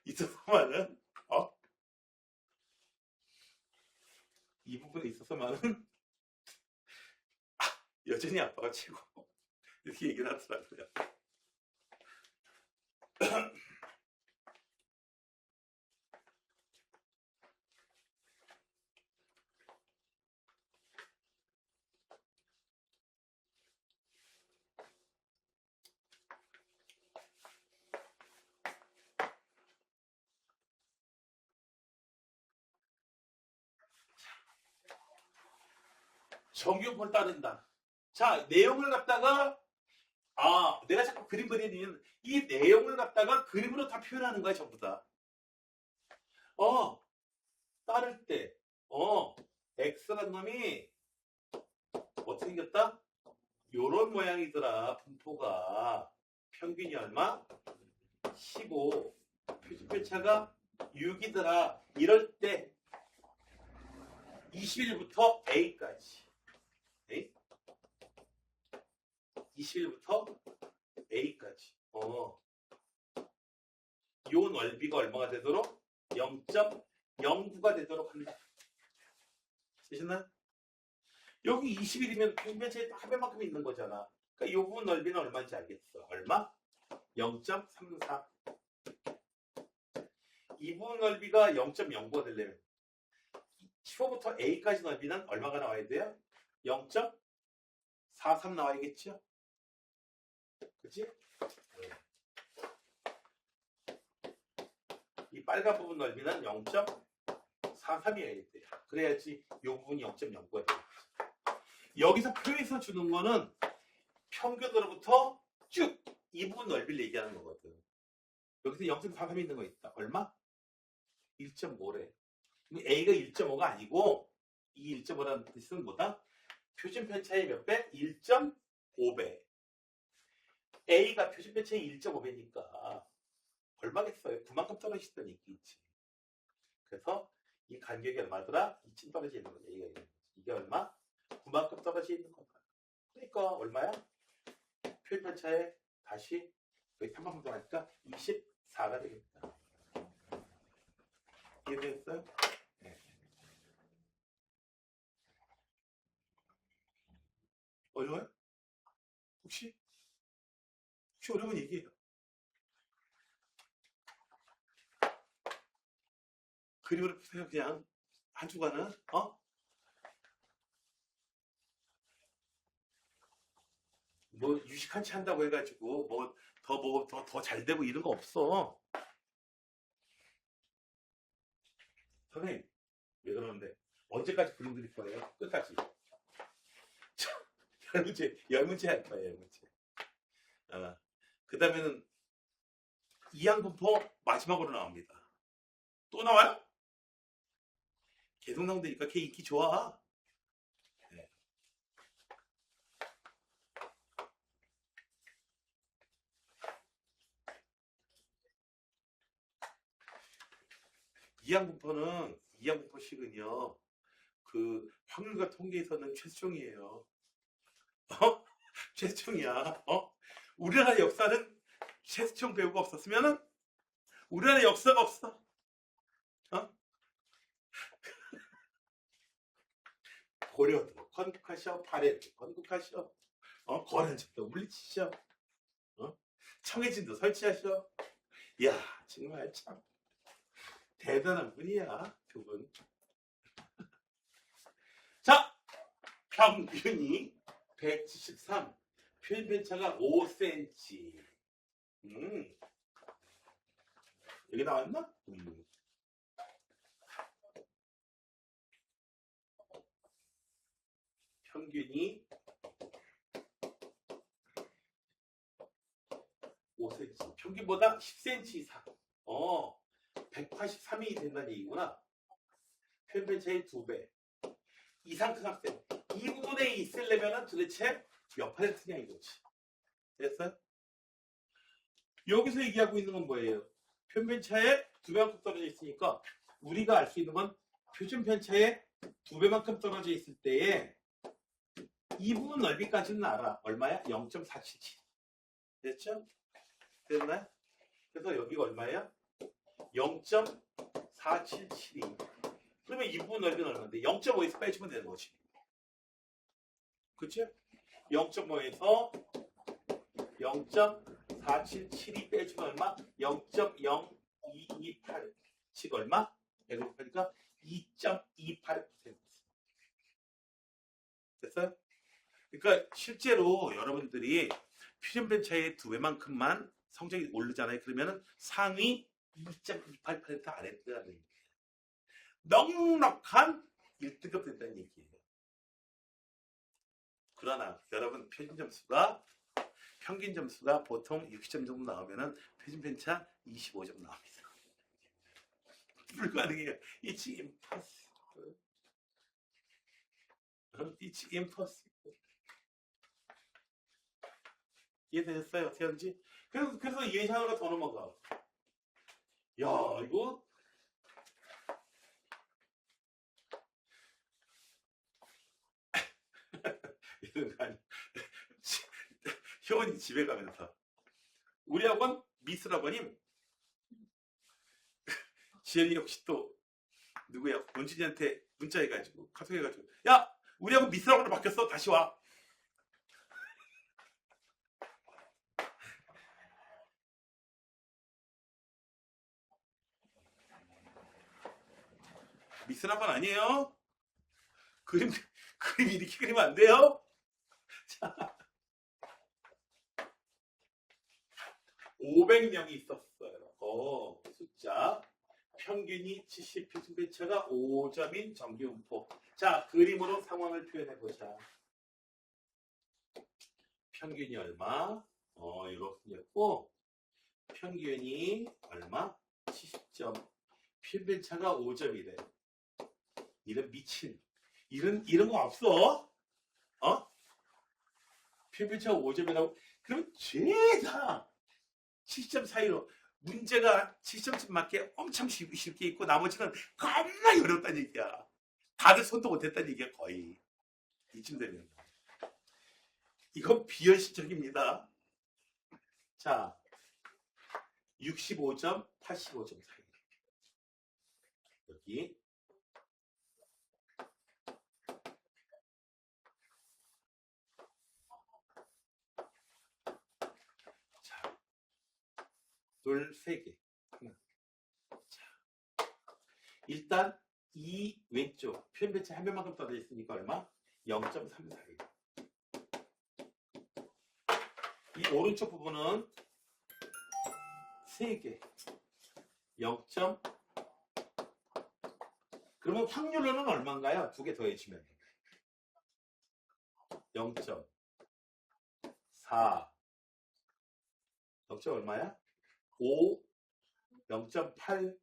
있어서만은 이 부분에 있어서만은 여전히 아빠가 최고. 이렇게 얘기를 하더라고요. 정규표를 따른다. 자, 내용을 갖다가 내가 자꾸 그림 그리는 이 내용을 갖다가 그림으로 다 표현하는 거야, 전부 다. 따를 때, X라는 놈이 어떻게 생겼다? 요런 모양이더라, 분포가. 평균이 얼마? 15. 표준편차가 6이더라. 이럴 때 21부터 A까지. 21부터 A까지. 요 넓이가 얼마가 되도록? 0.09가 되도록 합니다. 되셨나요? 여기 21이면 평면차에 한 배만큼 있는 거잖아. 그러니까 요 부분 넓이는 얼마인지 알겠어. 얼마? 0.34. 이 부분 넓이가 0.09가 되려면 15부터 A까지 넓이는 얼마가 나와야 돼요? 0.43 나와야겠죠? 그치? 이 빨간 부분 넓이는 0.43이어야 돼요. 그래야지 이 부분이 0.09가 돼요. 여기서 표에서 주는 거는 평균으로부터 쭉 이 부분 넓이를 얘기하는 거거든. 여기서 0.43 있는 거 있다. 얼마? 1.5래. A가 1.5가 아니고 이 1.5라는 뜻은 뭐다? 표준 편차의 몇 배? 1.5배. A가 표준 편차의 1.5배니까 얼마겠어요? 그만큼 떨어지시던 얘기 있지. 그래서 이 간격이 얼마더라? 2층 떨어져 있는 거죠. 이게 얼마? 그만큼 떨어져 있는 거다. 그러니까 얼마야? 표준 편차에 다시 여기 3만 더하니까 24가 되겠다. 이해됐어요? 네. 어려워요? 혹시 어려운 얘기예요. 그림으로 푸세요. 그냥 한 주간은 뭐 유식한 채 한다고 해가지고 뭐 더 잘 되고 이런 거 없어. 선생님 왜 그러는데 언제까지 그림 그릴 거예요? 끝까지. 열문제 할 거예요. 열문제. 그 다음에는 이항분포 마지막으로 나옵니다. 또 나와요? 계속 나온다니까 걔 인기 좋아. 네. 이항분포식은요 그 확률과 통계에서는 최수종이에요. 최수종이야. 우리나라 역사는 최수종 배우가 없었으면은 우리나라 역사가 없어. 고려도 건국하셔, 발해도 건국하셔, 거란족도 물리치셔, 청해진도 설치하셔. 이야 정말 참 대단한 분이야 두 분. 자, 평균이 173, 표준편차가 5cm. 여기 나왔나? 평균이 5cm. 평균보다 10cm 이상. 183이 된다는 얘기구나. 평균 차이 2배. 이상 큰 학생. 이 부분에 있으려면 도대체 몇 퍼센트냐 이거지. 됐어요? 여기서 얘기하고 있는 건 뭐예요? 표준편차에 2배만큼 떨어져 있으니까 우리가 알 수 있는 건 표준편차에 2배만큼 떨어져 있을 때에 이 부분 넓이까지는 알아. 얼마야? 0.477. 됐죠? 됐나요? 그래서 여기가 얼마야? 0.477이. 그러면 이 부분 넓이는 얼마인데? 0.5에서 빼주면 되는 거지. 그치? 0.5에서 0.477이 빼주면 얼마? 0.0228. 즉 얼마? 158이니까 2.28%. 됐어요? 그러니까 실제로 여러분들이 표준편차의 2배만큼만 성적이 오르잖아요. 그러면은 상위 2.28% 아래 된다는 얘기예요. 넉넉한 1등급 된다는 얘기예요. 그러나 여러분 평균 점수가 보통 60점 정도 나오면은 표준편차 25점 나옵니다. 불가능해요. It's impossible. It's impossible. 이해되셨어요? 어떻게 하는지? 그래서 예상으로 더 넘어가. 야, 이거 이런 거 아니야. 효원이 집에 가면서 우리 학원 미술 학원님 지연이 혹시 또 누구야? 원준이한테 문자해가지고 카톡해가지고 야 우리 학원 미술 학원으로 바뀌었어 다시 와. 미술 학원 아니에요? 그림 이렇게 그리면 안 돼요? 자, 500명이 있었어요. 숫자. 평균이 70, 표준편차가 5점인 정기분포. 자, 그림으로 상황을 표현해보자. 평균이 얼마? 이렇게 했고, 평균이 얼마? 70점. 표준편차가 5점이래. 이런 미친. 이런 거 없어? 표준편차가 5점이라고? 그럼 죄다 70점 사이로 문제가 70점 맞게 엄청 쉽게 있고 나머지는 겁나 어렵다는 얘기야. 다들 손도 못했다는 얘기야 거의. 이쯤 되면 이건 비현실적입니다. 자 65점 85점 사이 여기 둘, 세 개. 자, 일단 이 왼쪽 표준편차 한 배만큼 떨어져 있으니까 얼마? 0.34개. 이 오른쪽 부분은 3개. 0. 그러면 확률로는 얼마인가요? 2개 더해주면 0.4. 0. 얼마야? 5, 0.8,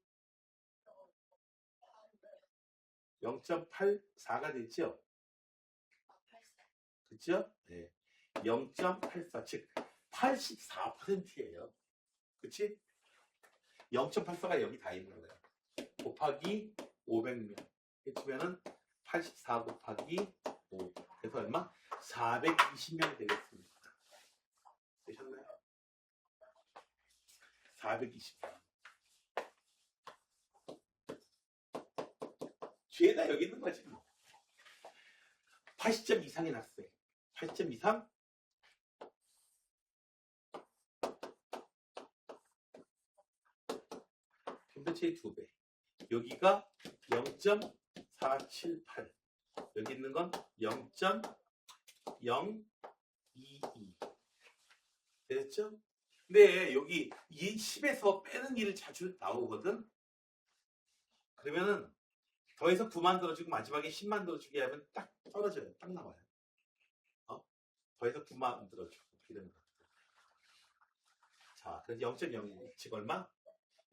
0.84가 되죠? 그렇죠? 네. 0.84, 즉 84%예요. 그렇지? 0.84가 여기 다 있는 거예요. 곱하기 500명 해주면은 84 곱하기 5. 그래서 얼마? 420명이 되겠습니다. 되셨나요? 420명. 죄다 여기 있는 거지 뭐. 80점 이상의 학생. 80점 이상? 표준편차의 2배. 여기가 0.478. 여기 있는 건 0.022. 됐죠? 근데 여기 이 10에서 빼는 일을 자주 나오거든? 그러면은 더해서 9 만들어주고 마지막에 10 만들어주게 하면 딱 떨어져요. 딱 나와요. 더해서 9 만들어주고 이런 거. 자, 그래서 0.02 즉 얼마?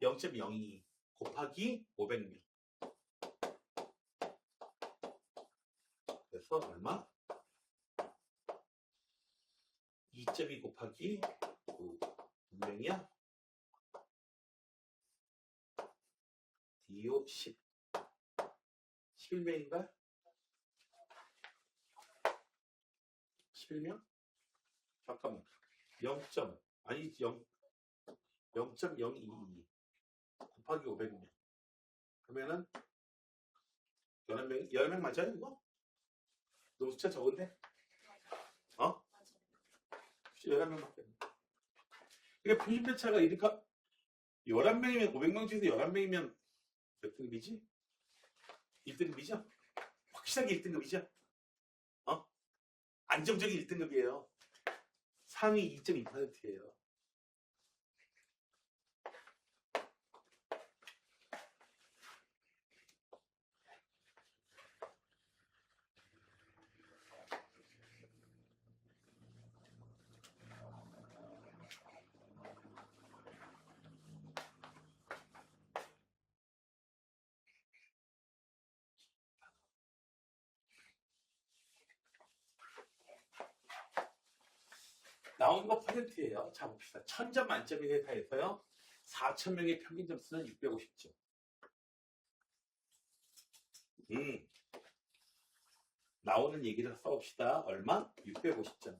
0.02 곱하기 500명. 그래서 얼마? 2.2 곱하기 5명이야? DO 10 11명인가? 11명? 잠깐만 0. 아니 0.022 곱하기 500명 그러면은 11명 맞아요 이거? 너무 숫자 적은데? 어? 11명밖에 안 돼. 그러니까 표준편차가 이렇게 11명이면 500명 중에서 11명이면 몇 등급이지? 1등급이죠? 확실하게 1등급이죠? 어? 안정적인 1등급이에요. 상위 2.2%예요. 나온 거 퍼센트예요. 자 봅시다. 1000점 만점인 회사에서요. 4,000명의 평균 점수는 650점. 나오는 얘기를 써봅시다. 얼마? 650점.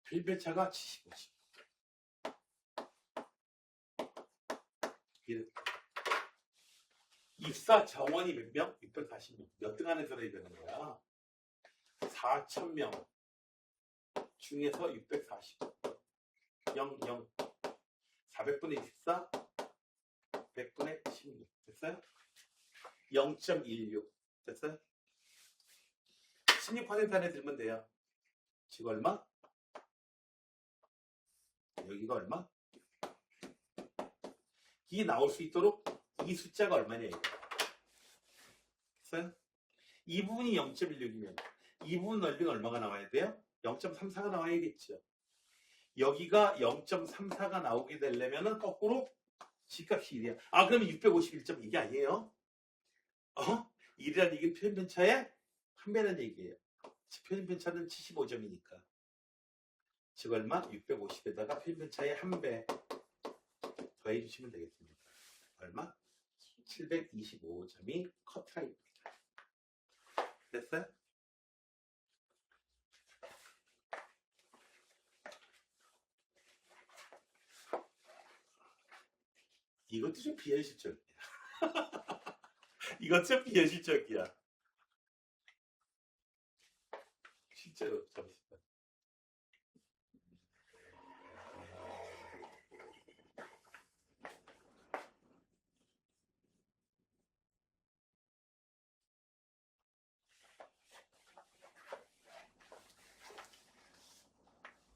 필배차가 75점. 입사 정원이 몇 명? 640명. 몇 등 안에서 되는 거야? 4,000명 중에서 640. 0. 400분의 24, 100분의 16. 됐어요? 0.16. 됐어요? 16% 안에 들면 돼요. 지금 얼마? 여기가 얼마? 이게 나올 수 있도록 이 숫자가 얼마냐 이거. 됐어요? 이 부분이 0.16이면 이 부분 넓이는 얼마가 나와야 돼요? 0.34가 나와야겠죠. 여기가 0.34가 나오게 되려면 거꾸로 G값이 1이야. 아 그러면 651점 이게 아니에요? 1이라는 얘기는 표준편차의 한 배라는 얘기예요. 표준편차는 75점이니까. 즉 얼마? 650에다가 표준편차의 한 배 더해 주시면 되겠습니다. 얼마? 725점이 커트라인입니다. 됐어요? 이것도 좀 비현실적이야. 이것 좀 비현실적이야. 실제로 잠시만.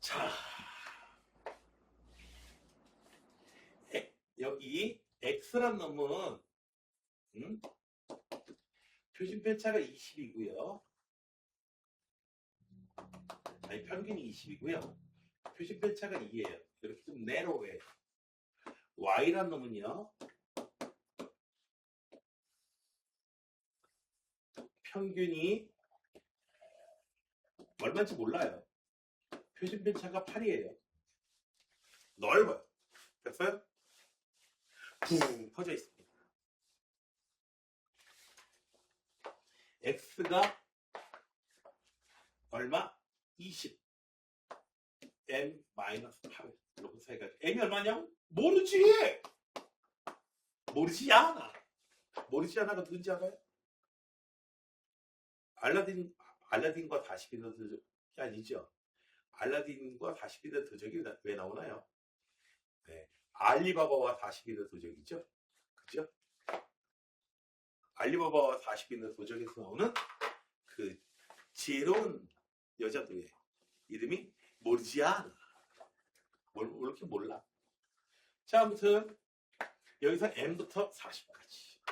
자, 여기 X란 놈은 표준편차가 20이고요. 아니 평균이 20이고요. 표준편차가 2예요. 이렇게 좀 내로워요. Y란 놈은요. 평균이 얼마인지 몰라요. 표준편차가 8이에요. 넓어요. 됐어요? 붕 퍼져 있습니다. X가 얼마? 20 M-8 이렇게 해가지고 M이 얼마냐고? 모르지! 모르지 않아. 모르지 않아가 누군지 알아요? 알라딘과 다시비더 도적이 아니죠. 알라딘과 다시비더 도적이 왜 나오나요? 네, 알리바바와 다시비더 도적이죠. 그죠? 알리바바와 다시비더 도적에서 나오는 그 지혜로운 여자들의 이름이 모르지않아. 뭘 이렇게 몰라. 자, 아무튼 여기서 M부터 40까지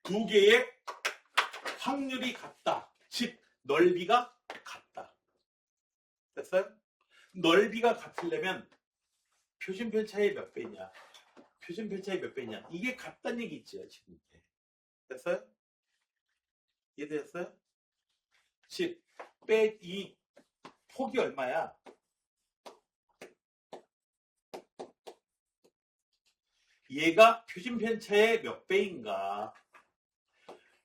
두 개의 확률이 같다. 즉 넓이가 같다. 됐어요? 넓이가 같으려면 표준 편차의 몇 배냐? 표준 편차의 몇 배냐? 이게 같다는 얘기 있죠, 지금. 됐어요? 이해되셨어요? 즉, 이 폭이 얼마야? 얘가 표준 편차의 몇 배인가?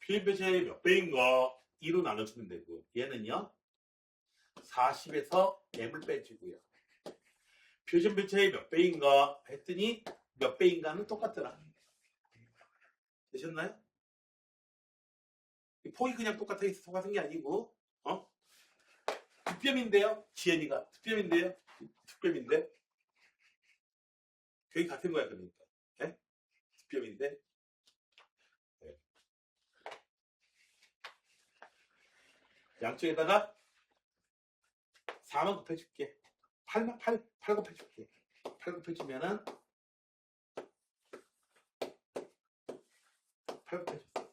표준 편차의 몇 배인가? 2로 나눠주면 되고, 얘는요, 40에서 m을 빼주고요. 표준 편차의 몇 배인가 했더니 몇 배인가는 똑같더라. 되셨나요? 폭이 그냥 똑같은 게 아니고, 두 뼘인데요. 지연이가 두 뼘인데요. 두 뼘인데 거의 같은 거야, 그러니까. 네? 두 뼘인데. 네. 양쪽에다가 4만 곱해줄게. 8 곱해줄게. 8 곱해주면은 8 곱해줬어.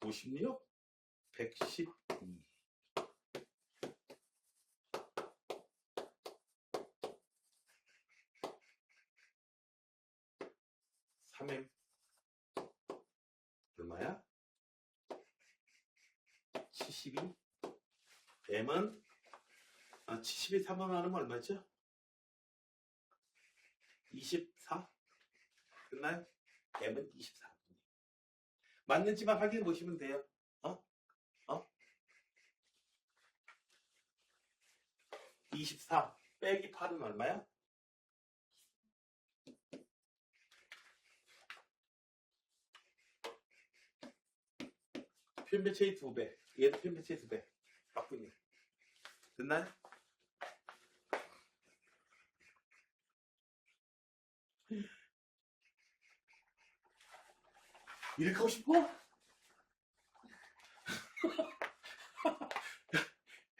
56, 112. 3m 얼마야? 72. m은 72 3만 하면 얼마죠? 24. 끝나요? m은 24. 맞는지만 확인해 보시면 돼요. 24 빼기 8은 얼마야? 편배체의 2배. 얘도 편배체의 2배. 바꾸니. 됐나요? 이렇게 하고 싶어?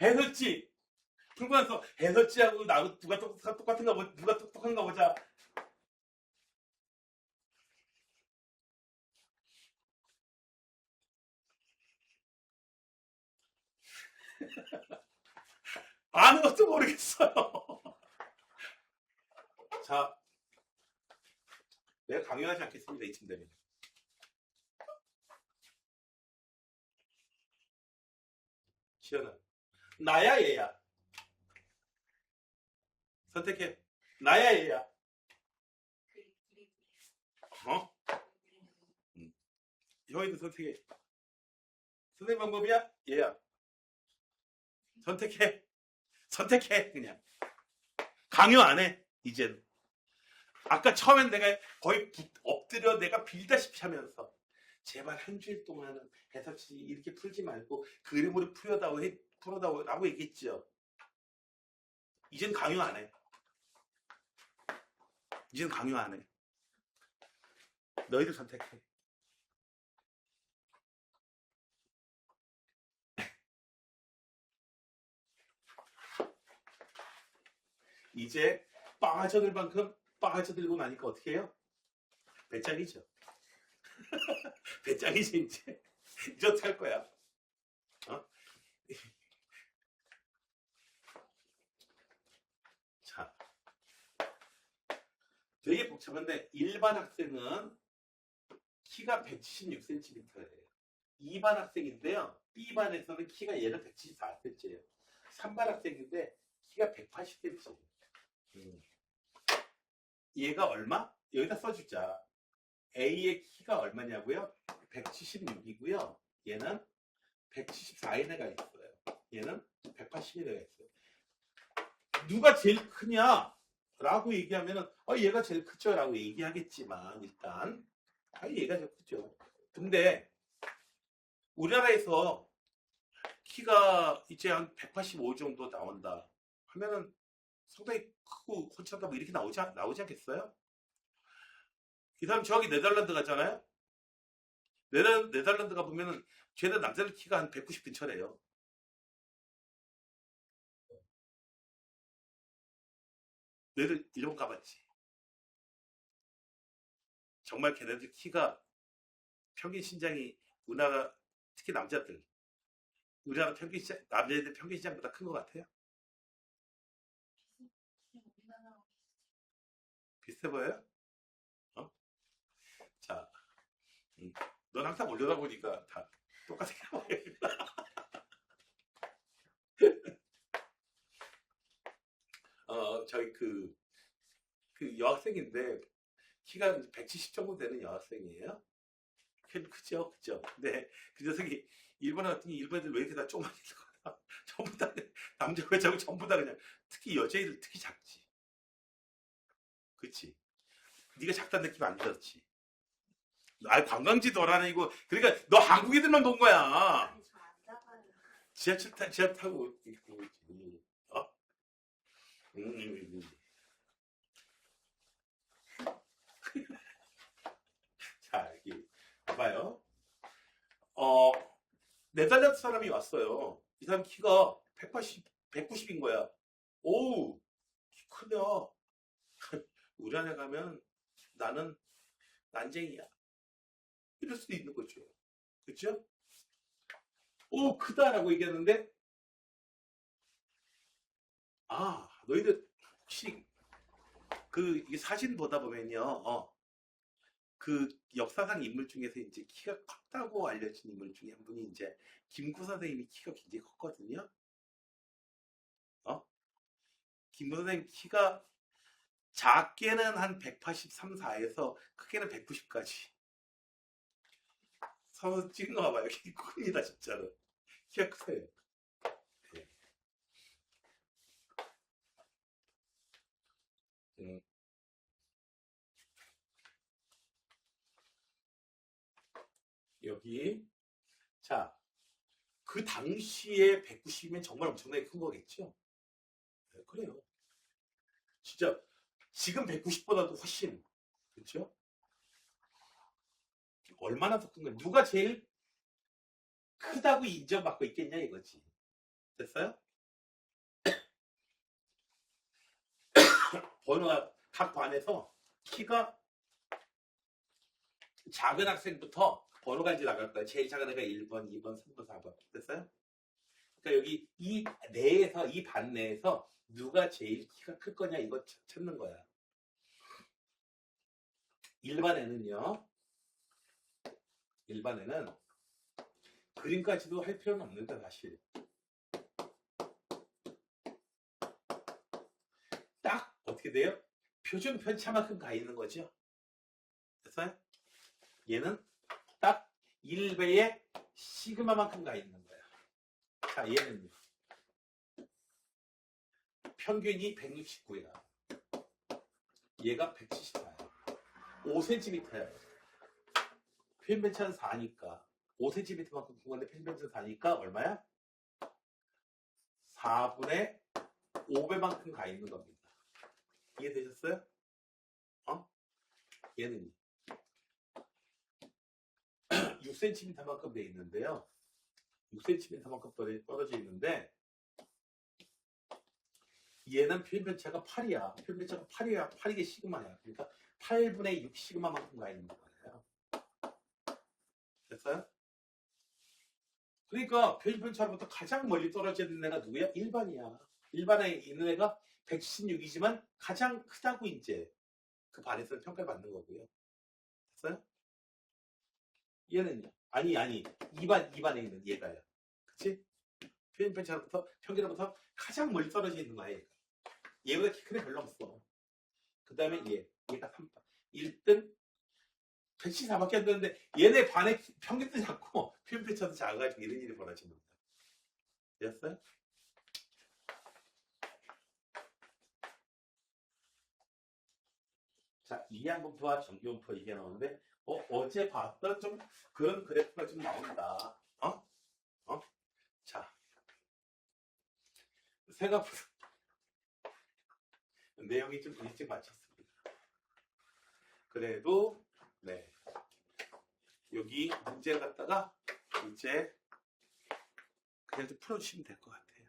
해설지. 풀고 나서 해설지하고 나하고 누가 똑같은가 보자. 누가 똑똑한가 보자. 아는 것도 모르겠어요. 자, 내가 강요하지 않겠습니다. 이쯤 되면. 지연아, 나야 얘야? 선택해. 나야 얘야? 형이도 선택해. 선택 방법이야? 얘야. 선택해. 그냥. 강요 안 해. 이젠. 아까 처음엔 내가 거의 엎드려 내가 빌다시피 하면서 제발 한 주일 동안은 해석지 이렇게 풀지 말고 그림으로 풀어다오라고 얘기했죠. 이젠 강요 안 해. 너희들 선택해. 이제 빠져들 만큼 빠져들고 나니까 어떻게 해요? 배짱이죠. 배짱이지 이제. 이제 어떻게 할 거야? 자, 되게 복잡한데 일반 학생은 키가 176cm예요. 2반 학생인데요. B반에서는 키가 얘는 174cm예요. 3반 학생인데 키가 180cm예요. 얘가 얼마? 여기다 써주자. A의 키가 얼마냐고요? 176이고요. 얘는 174인 애가 있어요. 얘는 180인 애가 있어요. 누가 제일 크냐? 라고 얘기하면은 얘가 제일 크죠? 라고 얘기하겠지만 일단 얘가 제일 크죠. 근데 우리나라에서 키가 이제 한 185 정도 나온다 하면은 상당히 크고 콘차다 뭐 이렇게 나오지 않겠어요? 이 사람 저기 네덜란드 갔잖아요. 네덜란드 가보면은 쟤네 남자들 키가 한 190 근처래요. 너희들 일본 가봤지? 정말 걔네들 키가 평균 신장이 우리나라 특히 남자들 우리나라 평균 신장 남자들 평균 신장보다 큰 것 같아요? 비슷해 보여요? 어? 자, 넌 항상 올려다보니까 다 똑같은 게 저희 그 여학생인데 키가 170 정도 되는 여학생이에요. 그죠, 그죠. 네, 그 녀석이 일본에 갔더니 일본 애들 왜 이렇게 다 조그맣게 거야? 전부 다 남자 여자고 전부 다 그냥 특히 여자애들 특히 작지. 그치? 네가 작다는 느낌 안 들었지? 아, 관광지도 아니고 그러니까 너 한국 애들만 본 거야. 아니, 저안 잡아요. 지하 타고 이렇게 보고 있지. 어? 음, 음, 음. 자, 여기 봐봐요. 어, 네덜란드 사람이 왔어요. 이 사람 키가 180, 190인 거야. 오우, 키 크다. 우리 안에 가면 나는 난쟁이야. 이럴 수도 있는 거죠. 그쵸? 오, 크다라고 얘기하는데, 아, 너희들 혹시 이 사진 보다 보면요, 그 역사상 인물 중에서 이제 키가 컸다고 알려진 인물 중에 한 분이 이제 김구 선생님이 키가 굉장히 컸거든요. 어? 김구 선생님 키가 작게는 한 183, 4에서 크게는 190까지. 서서 찍은 거 봐봐요. 키 큽니다, 진짜로. 키가 크세요. 네. 음, 여기. 자, 그 당시에 190이면 정말 엄청나게 큰 거겠죠? 네, 그래요. 진짜 지금 190보다도 훨씬 그렇죠? 얼마나 더 큰 거야? 누가 제일 크다고 인정받고 있겠냐 이거지. 됐어요? 번호가 각 반에서 키가 작은 학생부터 번호가 이제 나갈 거야. 제일 작은 애가 1번, 2번, 3번, 4번. 됐어요? 그러니까 여기 이 반 내에서 누가 제일 키가 클 거냐 이거 찾는 거야. 일반에는요. 일반에는 그림까지도 할 필요는 없는데 사실. 딱 어떻게 돼요? 표준 편차만큼 가 있는 거죠. 됐어요? 얘는 딱 1배의 시그마만큼 가 있는 거야. 자, 얘는요. 평균이 169야. 얘가 174야. 5cm야. 표준 편차는 4니까 5cm만큼 큰 건데 표준 편차는 4니까 얼마야? 4분의 5배만큼 가 있는 겁니다. 이해되셨어요? 얘는 6cm만큼 돼 있는데요. 6cm만큼 떨어져 있는데 얘는 표준 편차가 8이야. 표준 편차가 8이야. 8이게 시그마야. 그러니까 8분의 6 시그마만큼 가 있는 거예요. 됐어요? 그러니까 표준 편차로부터 가장 멀리 떨어져 있는 애가 누구야? 일반이야. 일반에 있는 애가 176이지만 가장 크다고 이제 그 반에서는 평가를 받는 거고요. 됐어요? 얘는요? 아니 2반에 있는 얘가요. 그치? 표준 편차로부터 평균으로부터 가장 멀리 떨어져 있는 거야. 얘보다 키 큰 애 별로 없어. 그 다음에 얘가 3반. 1등 174밖에 안 되는데 얘네 반의 평균도 작고 표준 편차도 작아가지고 이런 일이 벌어지는 거야. 됐어요? 자, 이항분포와 정기분포 얘기가 나오는데 어제 봤던 좀 그런 그래프가 좀 나온다. 자, 생각보다 내용이 좀 일찍 마쳤습니다. 그래도 네, 여기 문제 갖다가 이제 그냥 좀 풀어주시면 될 것 같아요.